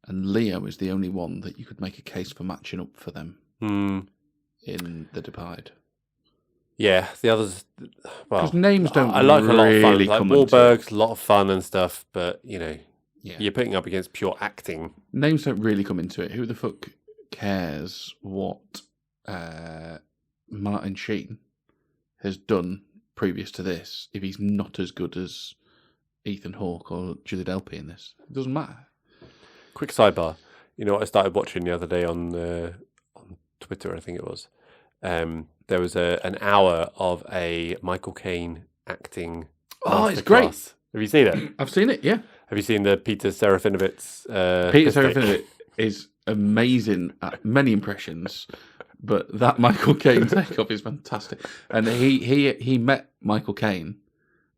And Leo is the only one that you could make a case for matching up for them in The Departed. Yeah, the others... Well, because names don't I like really a lot of fun. Like come Wahlberg's, a lot of fun and stuff, but, Yeah. You're putting up against pure acting. Names don't really come into it. Who the fuck cares what Martin Sheen has done previous to this if he's not as good as Ethan Hawke or Julie Delpy in this? It doesn't matter. Quick sidebar. You know what I started watching the other day on Twitter, I think it was? There was an hour of a Michael Caine acting. Oh, it's great. Have you seen it? I've seen it, yeah. Have you seen the Peter Serafinovic's? Peter Serafinovich is amazing at many impressions, but that Michael Caine takeoff is fantastic. And he met Michael Caine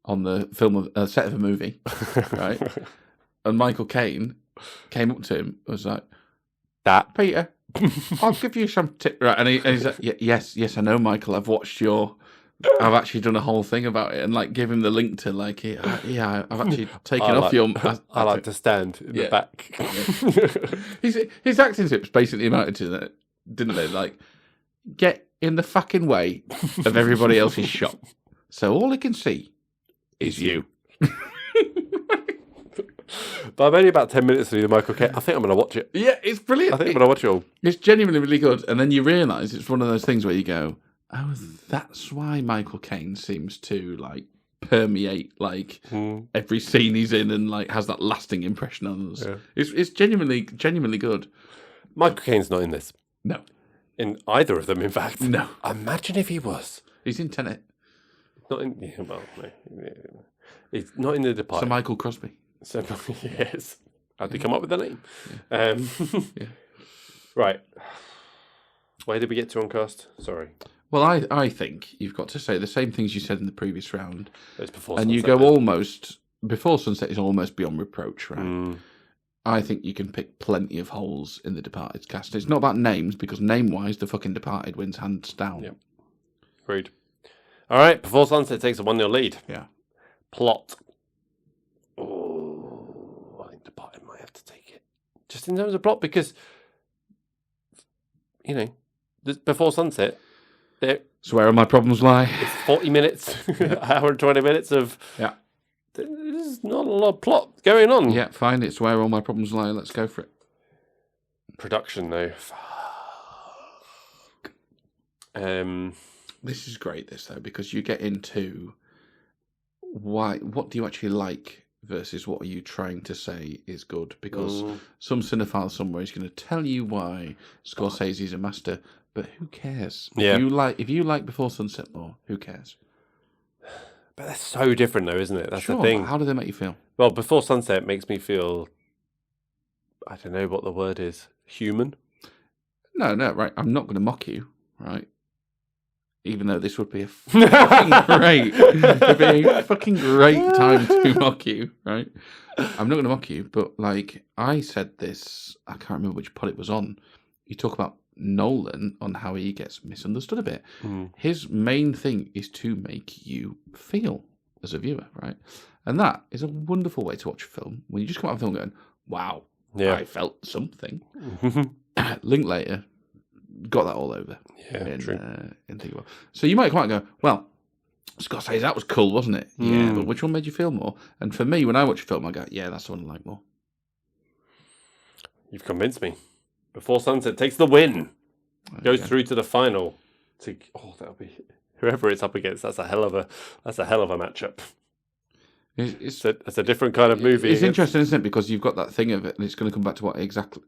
on the set of a movie, right? And Michael Caine came up to him and was like, That. Peter, I'll give you some tip. Right. And he's like, yes, I know, Michael. I've actually done a whole thing about it and like give him the link to like, I've actually taken off your... I like to stand in the back. Yeah. His acting tips basically amounted to that, didn't they? Like, get in the fucking way of everybody else's shot. So all I can see is you. But I'm only about 10 minutes through the Michael Caine. I think I'm going to watch it. Yeah, it's brilliant. I think I'm going to watch it all. It's genuinely really good. And then you realise it's one of those things where you go, oh, that's why Michael Caine seems to like permeate like every scene he's in and like has that lasting impression on us. Yeah. It's genuinely good. Michael Caine's not in this. No. In either of them, in fact. No. Imagine if he was. He's in Tenet. Not in... Yeah, well, no. He's not in The Departed. Sir Michael Crosby. So, yes. How'd they come up with the name? Yeah. Yeah. Right. Where did we get to on cast? Sorry. Well, I think you've got to say the same things you said in the previous round. It's Before and Sunset, you go almost... Before Sunset is almost beyond reproach, right? Mm. I think you can pick plenty of holes in the Departed's cast. It's not about names, because name-wise, the fucking Departed wins hands down. Yep. Agreed. All right. Before Sunset takes a 1-0 lead. Yeah. Plot. Oh, I think Departed might have to take it. Just in terms of plot, because, you know, Before Sunset, So where all my problems lie. It's 40 minutes, hour and 20 minutes of... Yeah. There's not a lot of plot going on. Yeah, fine. It's where all my problems lie. Let's go for it. Production, though. This is great, this, though, because you get into what do you actually like versus what are you trying to say is good, because some cinephile somewhere is going to tell you why Scorsese's a master, but who cares? Yeah. If you like Before Sunset more, who cares? But that's so different, though, isn't it? That's sure, the thing. How do they make you feel? Well, Before Sunset makes me feel, I don't know what the word is, human? No, right. I'm not going to mock you, right? Even though this would be a fucking great, it'd be a fucking great time to mock you, right? I'm not going to mock you, but like I said this, I can't remember which pod it was on. You talk about Nolan on how he gets misunderstood a bit. His main thing is to make you feel as a viewer, right? And that is a wonderful way to watch a film. When you just come out of a film going, wow, I felt something. Linklater got that all over. Yeah, true. In Think About. So you might come out and go, well, Scorsese, that was cool, wasn't it? Yeah, but which one made you feel more? And for me, when I watch a film, I go, yeah, that's the one I like more. You've convinced me. Before Sunset takes the win. Goes through to the final. That'll be whoever it's up against. That's a hell of a matchup. It's a different kind of movie. It's interesting, isn't it? Because you've got that thing of it, and it's going to come back to what exactly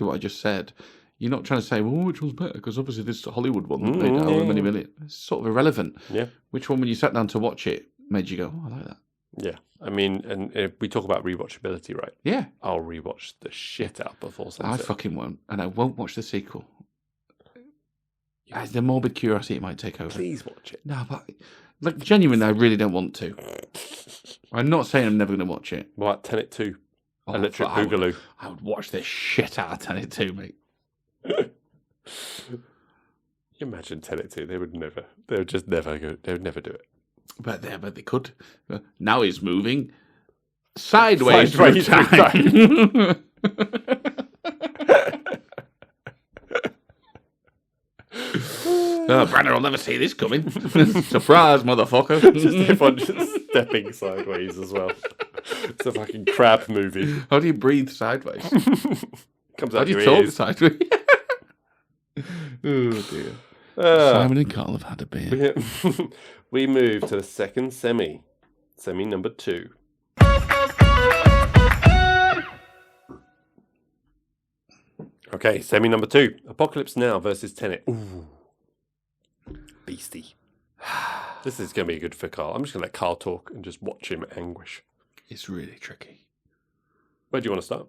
what I just said. You're not trying to say, well, which one's better? Because obviously this Hollywood one made however many million. It's sort of irrelevant. Yeah. Which one, when you sat down to watch it, made you go, oh, I like that? Yeah. I mean, and if we talk about rewatchability, right? Yeah. I'll rewatch the shit out Before Sunset. I fucking won't. And I won't watch the sequel. The morbid curiosity it might take over. Please watch it. No, but like genuinely, I really don't want to. I'm not saying I'm never going to watch it. What, Tenet 2? Electric Boogaloo. I would watch the shit out of Tenet 2, mate. Imagine Tenet 2. They would just never go. They would never do it. But they could. Now he's moving sideways through time. Branner will never see this coming. Surprise, motherfucker. Just everyone just stepping sideways as well. It's a fucking crab movie. How do you breathe sideways? Comes out How do your you talk ears. sideways? Oh, dear. Simon and Carl have had a beer. We move to the second semi number 2. Okay, semi number 2. Apocalypse Now versus Tenet. Ooh. Beastie. This is going to be good for Carl. I'm just going to let Carl talk and just watch him anguish. It's really tricky. Where do you want to start?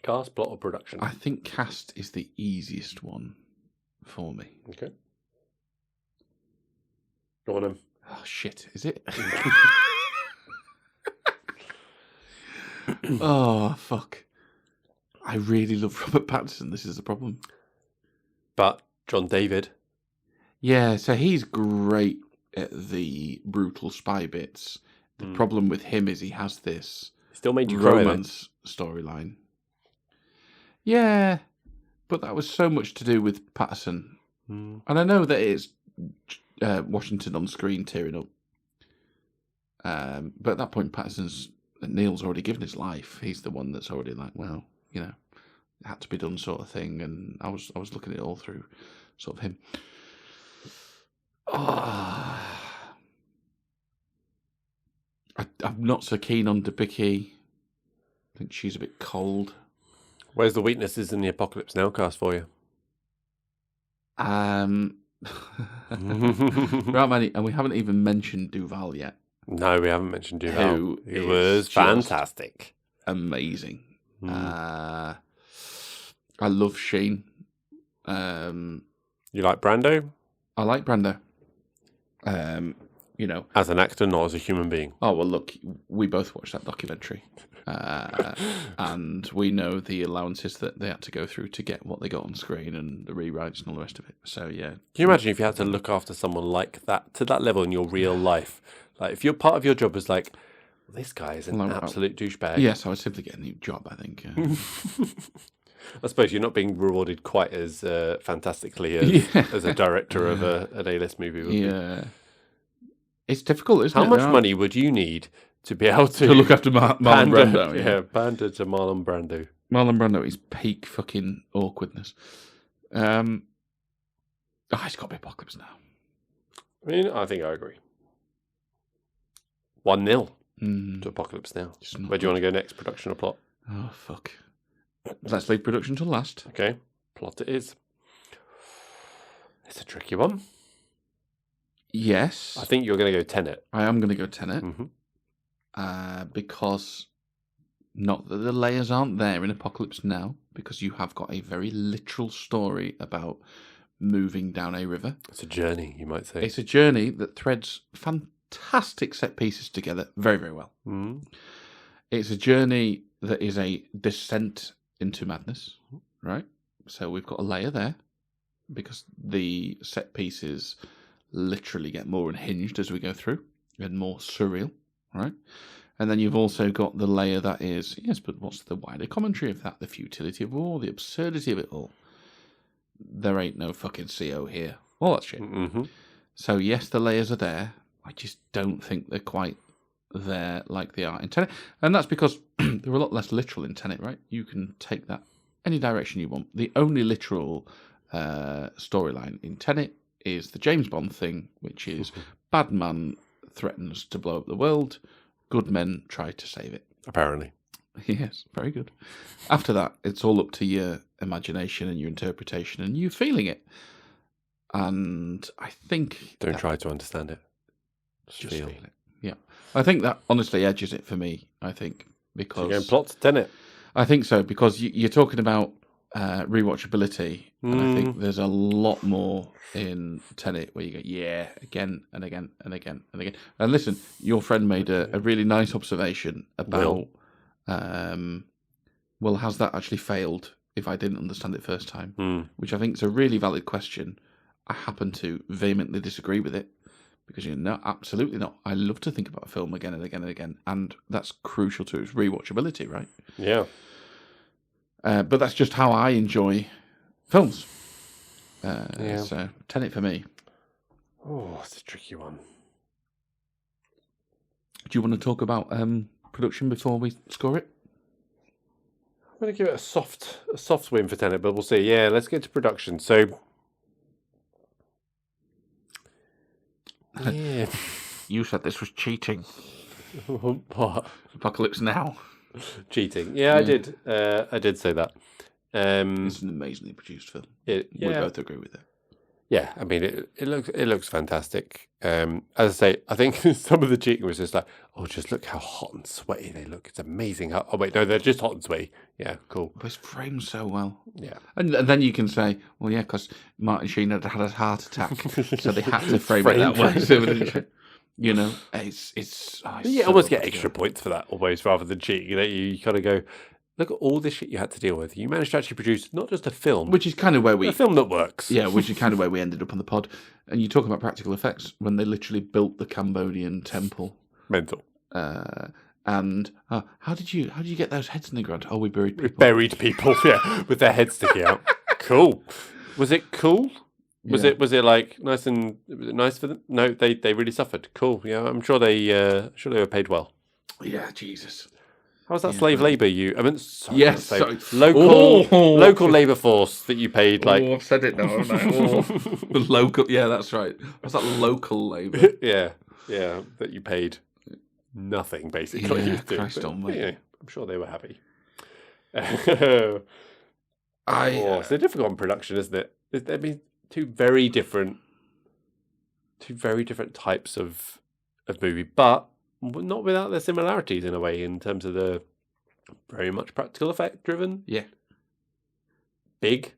Cast, plot, or production? I think cast is the easiest one for me. Okay. Go on then. Oh, shit. Is it? Oh, fuck. I really love Robert Pattinson. This is the problem. But John David. Yeah, so he's great at the brutal spy bits. The problem with him is he has this Still made you cry, romance storyline. Yeah, but that was so much to do with Patterson. And I know that it's Washington on screen tearing up. But at that point, Neil's already given his life. He's the one that's already like, well, you know, it had to be done sort of thing. And I was looking at it all through sort of him. I'm not so keen on Debicki. I think she's a bit cold. Where's the weaknesses in the Apocalypse Now cast for you? There aren't many, and we haven't even mentioned Duval yet. No, we haven't mentioned Duval. It was fantastic. Amazing. I love Sheen. You like Brando? I like Brando. You know, as an actor, not as a human being. Oh well, look, we both watched that documentary, and we know the allowances that they had to go through to get what they got on screen and the rewrites and all the rest of it. So yeah, can you imagine if you had to look after someone like that to that level in your real life? Like, if your part of your job was like, well, this guy is an absolute douchebag. Yes, I would simply get a new job, I think. I suppose you're not being rewarded quite as fantastically as a director of an A-list movie would be. It's difficult, isn't it? How much money would you need to be able to look after Marlon Brando? Pander to Marlon Brando. Marlon Brando is peak fucking awkwardness. It's got to be Apocalypse Now. I mean, I think I agree. 1-0 to Apocalypse Now. Where do you want to go next? Production or plot? Oh, fuck. Let's leave production till last. Okay. Plot it is. It's a tricky one. Yes. I think you're going to go Tenet. I am going to go Tenet. Because not that the layers aren't there in Apocalypse Now, because you have got a very literal story about moving down a river. It's a journey, you might say. It's a journey that threads fantastic set pieces together very, very well. It's a journey that is a descent into madness, right? So we've got a layer there, because the set pieces literally get more unhinged as we go through and more surreal, right? And then you've also got the layer that is, yes, but what's the wider commentary of that? The futility of war, the absurdity of it all. There ain't no fucking CO here. All that shit. So yes, the layers are there. I just don't think they're quite there like they are in Tenet. And that's because they're a lot less literal in Tenet, right? You can take that any direction you want. The only literal storyline in Tenet is the James Bond thing, which is bad man threatens to blow up the world, good men try to save it. Apparently. Yes, very good. After that, it's all up to your imagination and your interpretation and you feeling it. And I think... Don't try to understand it. Just feel it. Yeah. I think that honestly edges it for me, I think, because... So you're going plot to Tenet? I think so, because you're talking about rewatchability, and I think there's a lot more in Tenet where you go, yeah, again and again and again and again. And listen, your friend made a really nice observation about, well, has that actually failed if I didn't understand it first time? Which I think is a really valid question. I happen to vehemently disagree with it, because no, absolutely not. I love to think about a film again and again and again, and that's crucial to its rewatchability, right? Yeah. But that's just how I enjoy films. So, Tenet for me. Oh, it's a tricky one. Do you want to talk about production before we score it? I'm going to give it a soft win for Tenet, but we'll see. Yeah, let's get to production. So, yeah. You said this was cheating. What? Apocalypse Now. Cheating. Yeah, I did. I did say that. It's an amazingly produced film. We both agree with it. Yeah, I mean, it looks fantastic. As I say, I think some of the cheating was just like, oh, just look how hot and sweaty they look. It's amazing. Oh, wait, no, they're just hot and sweaty. Yeah, cool. But it's framed so well. Yeah. And then you can say, well, yeah, because Martin Sheen had a heart attack, so they had to frame it that way. You know, it's You so almost get good. extra points for that, always, rather than cheating. You kind of go, look at all this shit you had to deal with. You managed to actually produce not just a film, Which is kind of where a film that works. Yeah, which is kind of where we ended up on the pod. And you talk about practical effects when they literally built the Cambodian temple. Mental. And how did you get those heads in the ground? Oh, we buried people. Buried people, yeah, with their heads sticking out. Cool. Was it cool? Was it like nice and was it nice for them? No, they really suffered. Cool. Yeah, I'm sure they were paid well. Yeah, Jesus. How was that slave labour? Local labour force that you paid like. I've said it now, haven't I? Local. Yeah, that's right. What's that local labour? yeah, that you paid nothing basically. Yeah, Christ almighty. Yeah, I'm sure they were happy. It's a difficult production, isn't it? I mean, two very different types of movie, but not without their similarities in a way, in terms of the very much practical effect driven. Yeah. Big.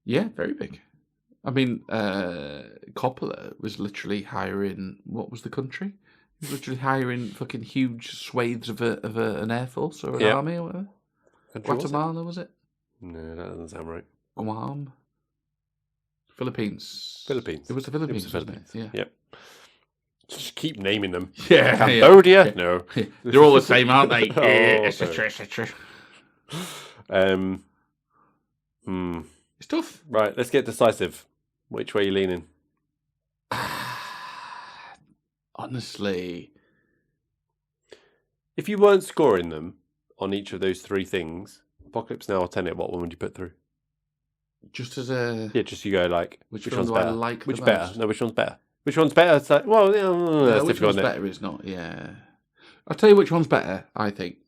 Yeah, very big. I mean, Coppola was literally hiring, what was the country? He was literally hiring fucking huge swathes of an air force or an army or whatever. Guatemala, was it? No, that doesn't sound right. Guam. Philippines. It was the Philippines, wasn't it? Yeah. Yep. Just keep naming them. Yeah. Cambodia? Yeah. No. They're all the same, aren't they? etc. It's tough. Right, let's get decisive. Which way are you leaning? Honestly. If you weren't scoring them on each of those three things, Apocalypse Now or Tenet, what one would you put through? Just as a... Yeah, just you go like, which one's better? I like which the better? most? No, which one's better? Which one's better? It's like, well, that's which difficult, one's better is not, yeah. I'll tell you which one's better, I think.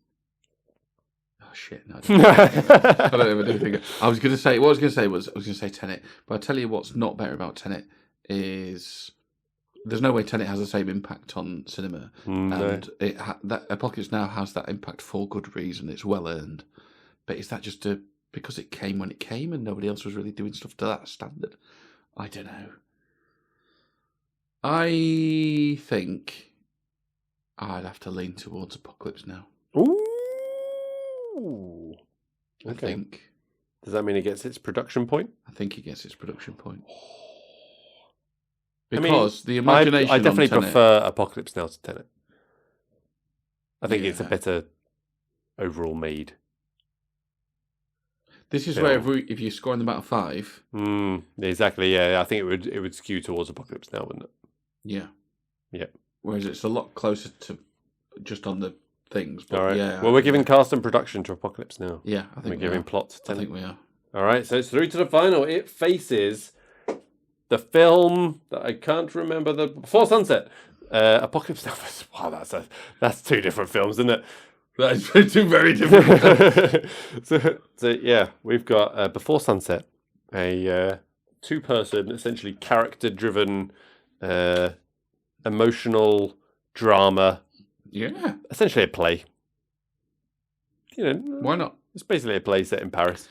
Oh, shit. No, I don't ever think. I was going to say Tenet, but I'll tell you what's not better about Tenet is... There's no way Tenet has the same impact on cinema. And that Apocalypse Now has that impact for good reason. It's well earned. But is that just because it came when it came and nobody else was really doing stuff to that standard? I don't know. I think I'd have to lean towards Apocalypse Now. Ooh. I think. Does that mean it gets its production point? I think it gets its production point. Because the imagination. I definitely on prefer Apocalypse Now to Tenet. I think it's a better overall made. This is where if you're scoring them out of 5. Exactly. Yeah, I think it would skew towards Apocalypse Now, wouldn't it? Yeah. Yeah. Whereas it's a lot closer to just on the things. But all right. Yeah. Well, we're giving cast and production to Apocalypse Now. Yeah, I think we're giving plot to Tenet. I think we are. All right. So it's through to the final. It faces the film that I can't remember Before Sunset. Apocalypse Now. Wow, that's two different films, isn't it? That's two very different films. So yeah, we've got Before Sunset, a two-person, essentially character-driven, emotional drama. Yeah. Essentially a play. Why not? It's basically a play set in Paris.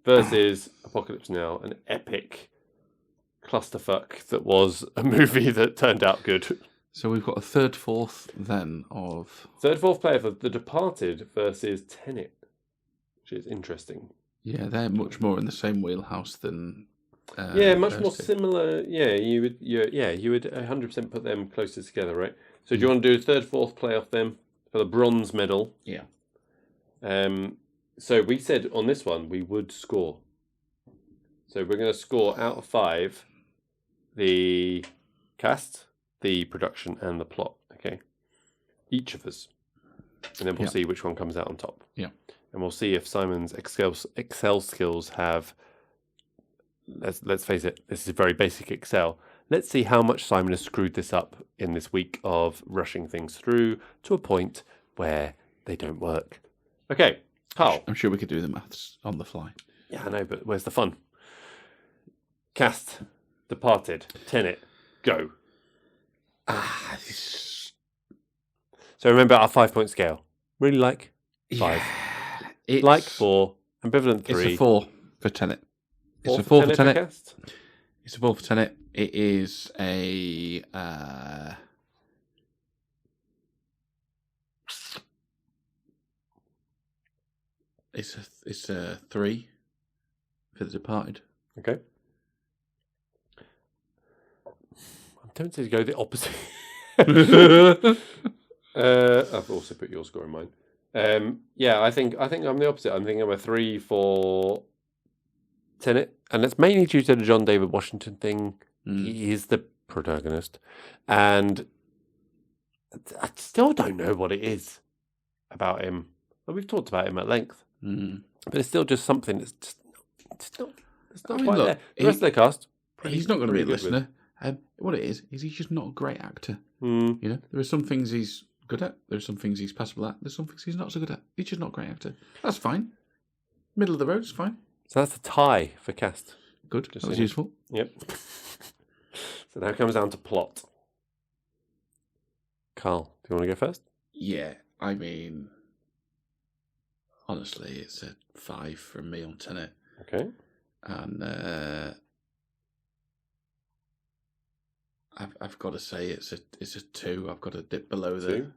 Versus Apocalypse Now, an epic clusterfuck that was a movie that turned out good. So we've got a third, fourth then of... Third, fourth player for The Departed versus Tenet, which is interesting. Yeah, they're much more in the same wheelhouse than... much more similar. Yeah, you would 100% put them closer together, right? So do you want to do a third, fourth playoff then for the bronze medal? Yeah. So we said on this one we would score. So we're going to score out of 5 the cast, the production, and the plot. Okay, each of us, and then we'll see which one comes out on top. Yeah, and we'll see if Simon's Excel skills have. Let's face it, this is very basic Excel. Let's see how much Simon has screwed this up in this week of rushing things through to a point where they don't work. Okay, Carl. I'm sure we could do the maths on the fly. Yeah, I know, but where's the fun? Cast, Departed, Tenet, go. So remember our 5-point scale. Really like 5. Like 4. Ambivalent 3. It's a 4 for Tenet. It's a 4 for Tenet. It's a 4 for Tenet. It is a It's a 3 for The Departed. Okay. I'm tempted to go the opposite. I've also put your score in mine. I think I'm the opposite. I'm thinking I'm a 3 for Tenet, and that's mainly due to the John David Washington thing. He is the protagonist, and I still don't know what it is about him. Well, we've talked about him at length, but it's still just something that's just it's not quite there. The rest of the cast, he's not going to be a listener. What it is he's just not a great actor. You know, there are some things he's good at. There are some things he's passable at. There's some things he's not so good at. He's just not a great actor. That's fine. Middle of the road's fine. So that's a tie for cast. Good. That was useful. Yep. So now it comes down to plot. Carl, do you want to go first? Yeah, I mean, honestly, it's a 5 from me on Tenet. Okay. And I've got to say it's a 2. I've got to dip below the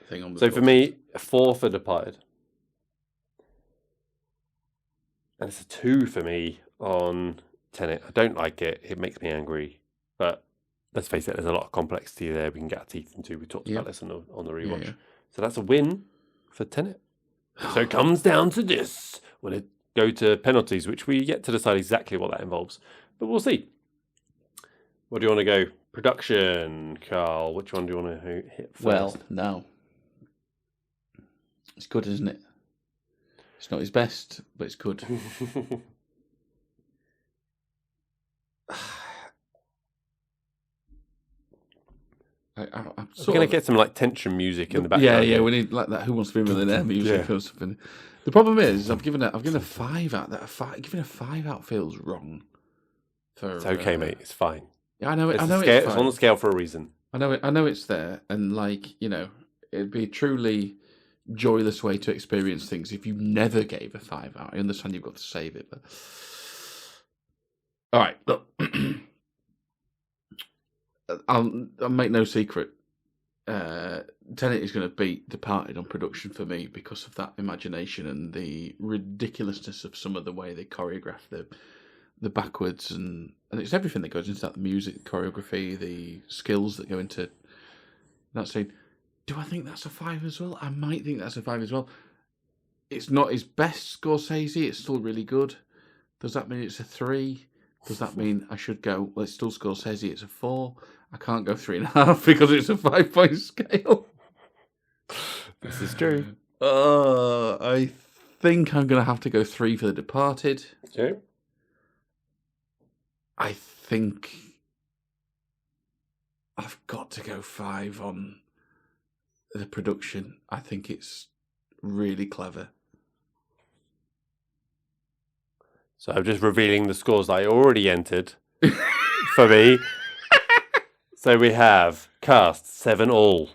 thing on the. So for me, a 4 for Departed. And it's a 2 for me on Tenet. I don't like it. It makes me angry. But let's face it, there's a lot of complexity there we can get our teeth into. We talked about this on the rewatch. Yeah. So that's a win for Tenet. So it comes down to this. When it go to penalties, which we yet to decide exactly what that involves. But we'll see. What do you want to go? Production, Carl. Which one do you want to hit first? Well, no. It's good, isn't it? It's not his best, but it's good. I'm going to get some like tension music in the background. Yeah, we need like that Who Wants to Be a Millionaire music or something. The problem is, I've given a 5 out. Giving a 5 out feels wrong. It's okay, mate. It's fine. Yeah, I know. It's on the scale for a reason. I know it's there, and it'd be a truly joyless way to experience things if you never gave a 5 out. I understand you've got to save it, but all right, look. I'll make no secret. Tenet is going to beat Departed on production for me because of that imagination and the ridiculousness of some of the way they choreograph the backwards and it's everything that goes into that, the music, choreography, the skills that go into that scene. Do I think that's a 5 as well? I might think that's a 5 as well. It's not his best Scorsese. It's still really good. Does that mean it's a 3? Does that mean I should go, well, it's still Scorsese, it's a 4? I can't go 3.5 because it's a 5-point scale. This is true. I think I'm going to have to go 3 for The Departed. Okay. I think I've got to go 5 on the production. I think it's really clever. So I'm just revealing the scores that I already entered for me. So we have cast 7 all.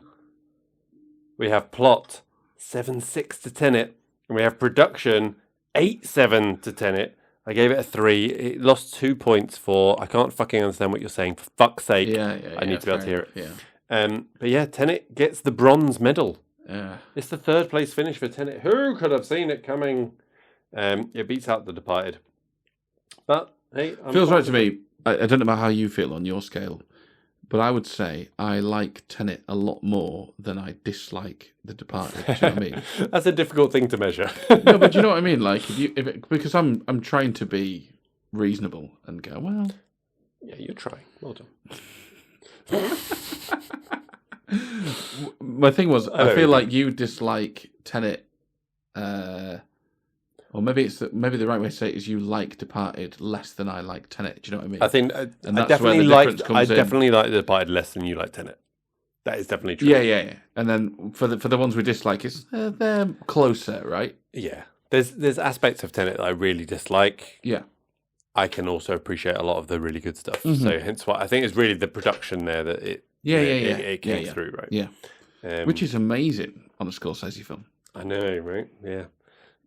We have plot 7-6 to Tenet. And we have production 8-7 to Tenet. I gave it a 3. It lost 2 points for I can't fucking understand what you're saying. For fuck's sake. I need to be able to hear it. Yeah. But yeah, Tenet gets the bronze medal. Yeah. It's the 3rd place finish for Tenet. Who could have seen it coming? It beats out The Departed. But hey, feels right to me. I don't know about how you feel on your scale, but I would say I like Tenet a lot more than I dislike The Departed. Do you know what I mean? That's a difficult thing to measure. No, but do you know what I mean? Like, because I'm trying to be reasonable and go, well, yeah, you're trying. Well done. My thing was, I feel like you dislike Tenet. Or maybe the right way to say it is you like Departed less than I like Tenet. Do you know what I mean? I think I definitely like The Departed less than you like Tenet. That is definitely true. Yeah. And then for the ones we dislike, they're closer, right? Yeah. There's aspects of Tenet that I really dislike. Yeah. I can also appreciate a lot of the really good stuff. Mm-hmm. So hence why I think it's really the production there that it came through, right? Yeah. Which is amazing on a Scorsese film. I know, right? Yeah.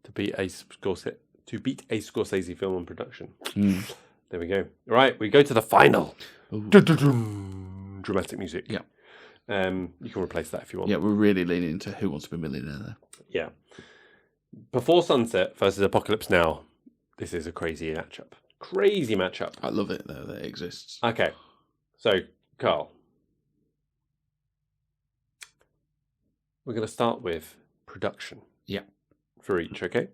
To beat a Scorsese film on production. There we go. Right, we go to the final. Dramatic music. Yeah. You can replace that if you want. Yeah, we're really leaning into Who Wants to Be a Millionaire there. Yeah. Before Sunset versus Apocalypse Now. This is a crazy matchup. Crazy matchup. I love it, though, that it exists. Okay. So, Carl. We're going to start with production. Yeah. For each, okay?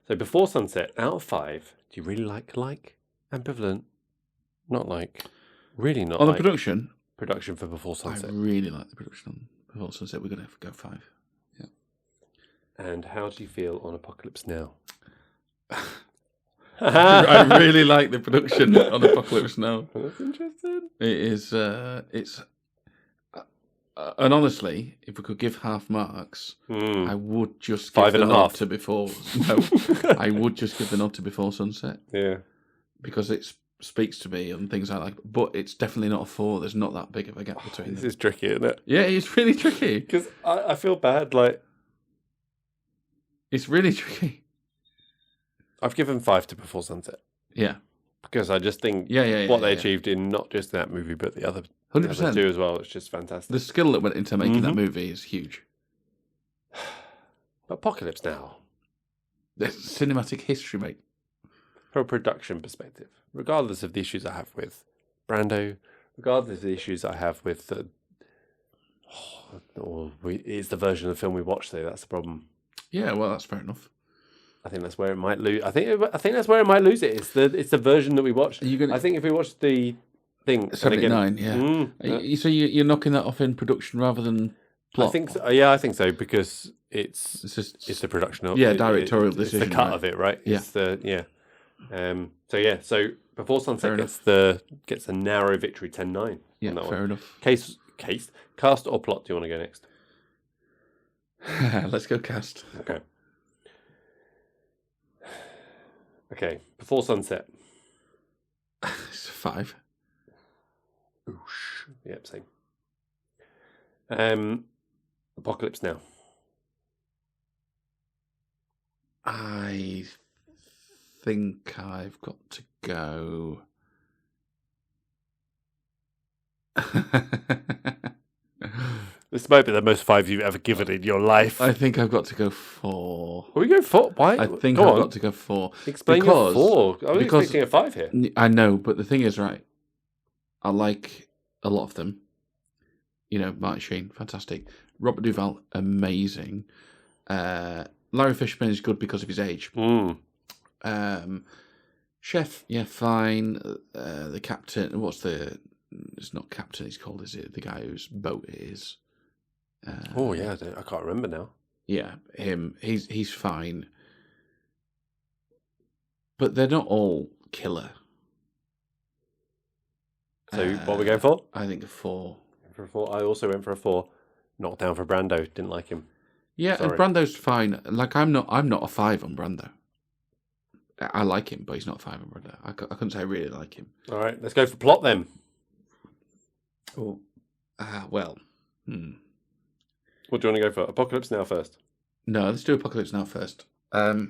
So, Before Sunset, out of 5, do you really like, ambivalent, not like, really not on like? the production? Production for Before Sunset. I really like the production on Before Sunset. We're going to have to go 5. Yeah. And how do you feel on Apocalypse Now? I really like the production on Apocalypse Now. That's interesting. It is, and honestly, if we could give half marks, I would just give 5.5 to Before. No, I would just give the nod to Before Sunset. Yeah. Because it speaks to me and things I like. But it's definitely not a 4. There's not that big of a gap between them. This is tricky, isn't it? Yeah, it's really tricky. Because I feel bad, like... It's really tricky. I've given 5 to Before Sunset. Yeah. Because I just think what they achieved in not just that movie, but the other 100%. two as well, it's just fantastic. The skill that went into making that movie is huge. But Apocalypse Now, The cinematic history, mate. from a production perspective, regardless of the issues I have with Brando, regardless of the issues I have with the... it's the version of the film we watched, though, that's the problem. Yeah, well, that's fair enough. I think that's where it might lose. I think that's where it might lose it. It's the version that we watched. I think if we watched the thing, 79, So you're knocking that off in production rather than plot. I think so. Yeah, I think so because it's the production of directorial decision. It's the cut of it, right? Yeah. So Before Sunset gets a narrow victory, 10-9. Yeah, fair enough. Case, cast or plot? Do you want to go next? Let's go cast. Okay, Before Sunset. It's 5. Oosh. Yep, same. Apocalypse Now. I think I've got to go. This might be the most 5 you've ever given in your life. I think I've got to go 4. Are we going 4? Why? I think I've got to go 4. Explain your 4. I was expecting a 5 here. I know, but the thing is, right, I like a lot of them. You know, Martin Sheen, fantastic. Robert Duvall, amazing. Larry Fishburne is good because of his age. Chef, yeah, fine. The captain, it's not captain he's called, is it? The guy whose boat it is. I can't remember now. Yeah, him. He's fine. But they're not all killer. So what are we going for? I think a 4. For a 4. I also went for a 4. Knocked down for Brando. Didn't like him. Yeah, Sorry. And Brando's fine. Like I'm not a 5 on Brando. I like him, but he's not 5 on Brando. I couldn't say I really like him. All right, let's go for plot then. Oh, What do you want to go for? Apocalypse Now first. No, let's do Apocalypse Now first. I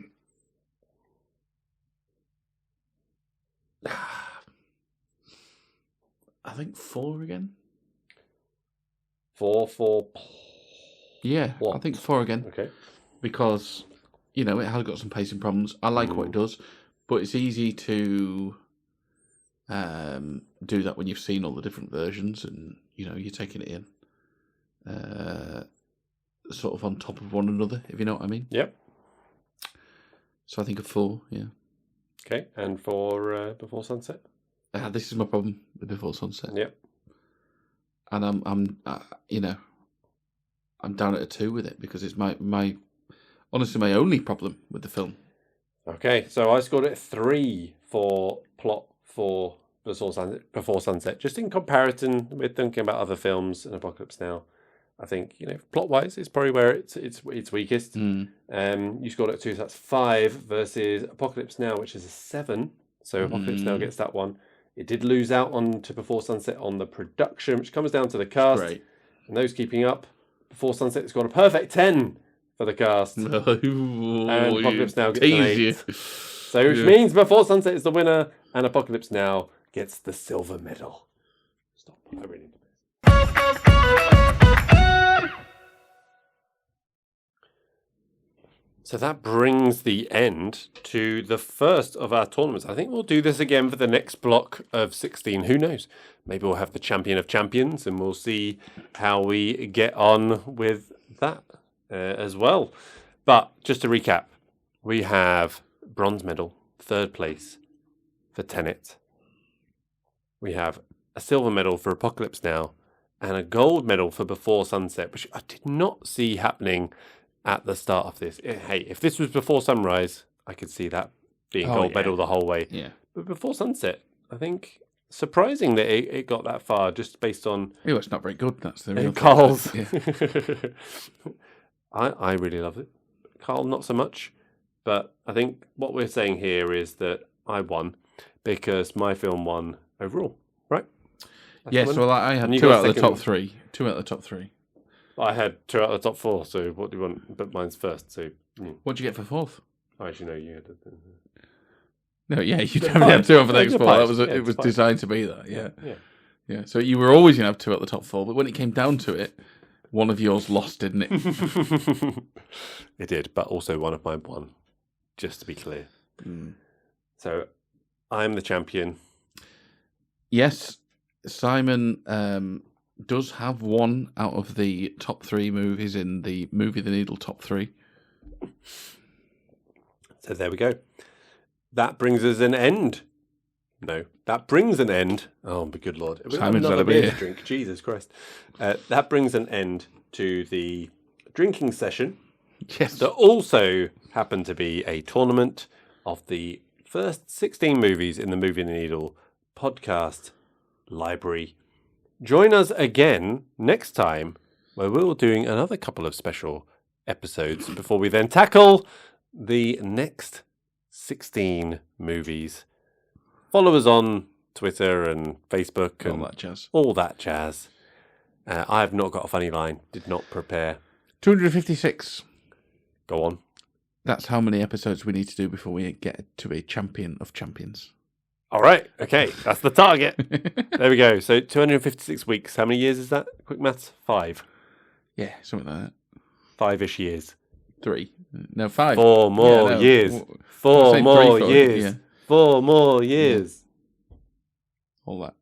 think 4 again. 4. Yeah, What? I think 4 again. Okay. Because, it has got some pacing problems. I like what it does, but it's easy to do that when you've seen all the different versions and, you're taking it in sort of on top of one another, if you know what I mean. Yep. So I think a 4, yeah. Okay, and for Before Sunset? This is my problem with Before Sunset. Yep. And I'm down at a 2 with it because it's my honestly my only problem with the film. Okay, so I scored it 3 for plot for Before Sunset. Just in comparison with thinking about other films and Apocalypse Now, I think plot wise, it's probably where it's weakest. You scored it 2, so that's 5 versus Apocalypse Now, which is a 7. So Apocalypse Now gets that one. It did lose out on to Before Sunset on the production, which comes down to the cast. Great. And those keeping up, Before Sunset scored a perfect 10 for the cast. And Apocalypse Now gets an 8. So which means Before Sunset is the winner, and Apocalypse Now gets the silver medal. Stop. I really need this. So that brings the end to the first of our tournaments. I think we'll do this again for the next block of 16. Who knows? Maybe we'll have the champion of champions and we'll see how we get on with that as well. But just to recap, we have bronze medal, third place for Tenet. We have a silver medal for Apocalypse Now and a gold medal for Before Sunset, which I did not see happening at the start of this. Hey, if this was Before Sunrise, I could see that being gold medal the whole way. Yeah. But Before Sunset, I think surprising that it got that far just based on... Oh, it's not very good. That's the real Carl's. thing. Yeah. I really love it. Carl, not so much. But I think what we're saying here is that I won because my film won overall, right? Yes, well, I had two out of the top three. Two out of the top three. I had two out of the top four, so what do you want? But mine's first, so... What'd you get for fourth? I actually know you had it. No, yeah, you definitely had two over the next four. It was designed to be that, yeah. So you were always going to have two at the top four, but when it came down to it, one of yours lost, didn't it? It did, but also one of mine won, just to be clear. So I'm the champion. Yes, Simon does have one out of the top three movies in the Movie the Needle top three. So there we go. That brings us an end. No, that brings an end. Oh, my good Lord. Simon's had a beer. Drink. Jesus Christ. That brings an end to the drinking session. Yes. That also happened to be a tournament of the first 16 movies in the Movie the Needle podcast library. Join us again next time where we're doing another couple of special episodes before we then tackle the next 16 movies. Follow us on Twitter and Facebook and all that jazz. I have not got a funny line. Did not prepare. 256. Go on. That's how many episodes we need to do before we get to a champion of champions. All right. Okay. That's the target. There we go. So 256 weeks. How many years is that? Quick maths. 5. Yeah, something like that. 5-ish years. 3. No, 5. 4 more years. 4 more years. Yeah. 4 more years. All that.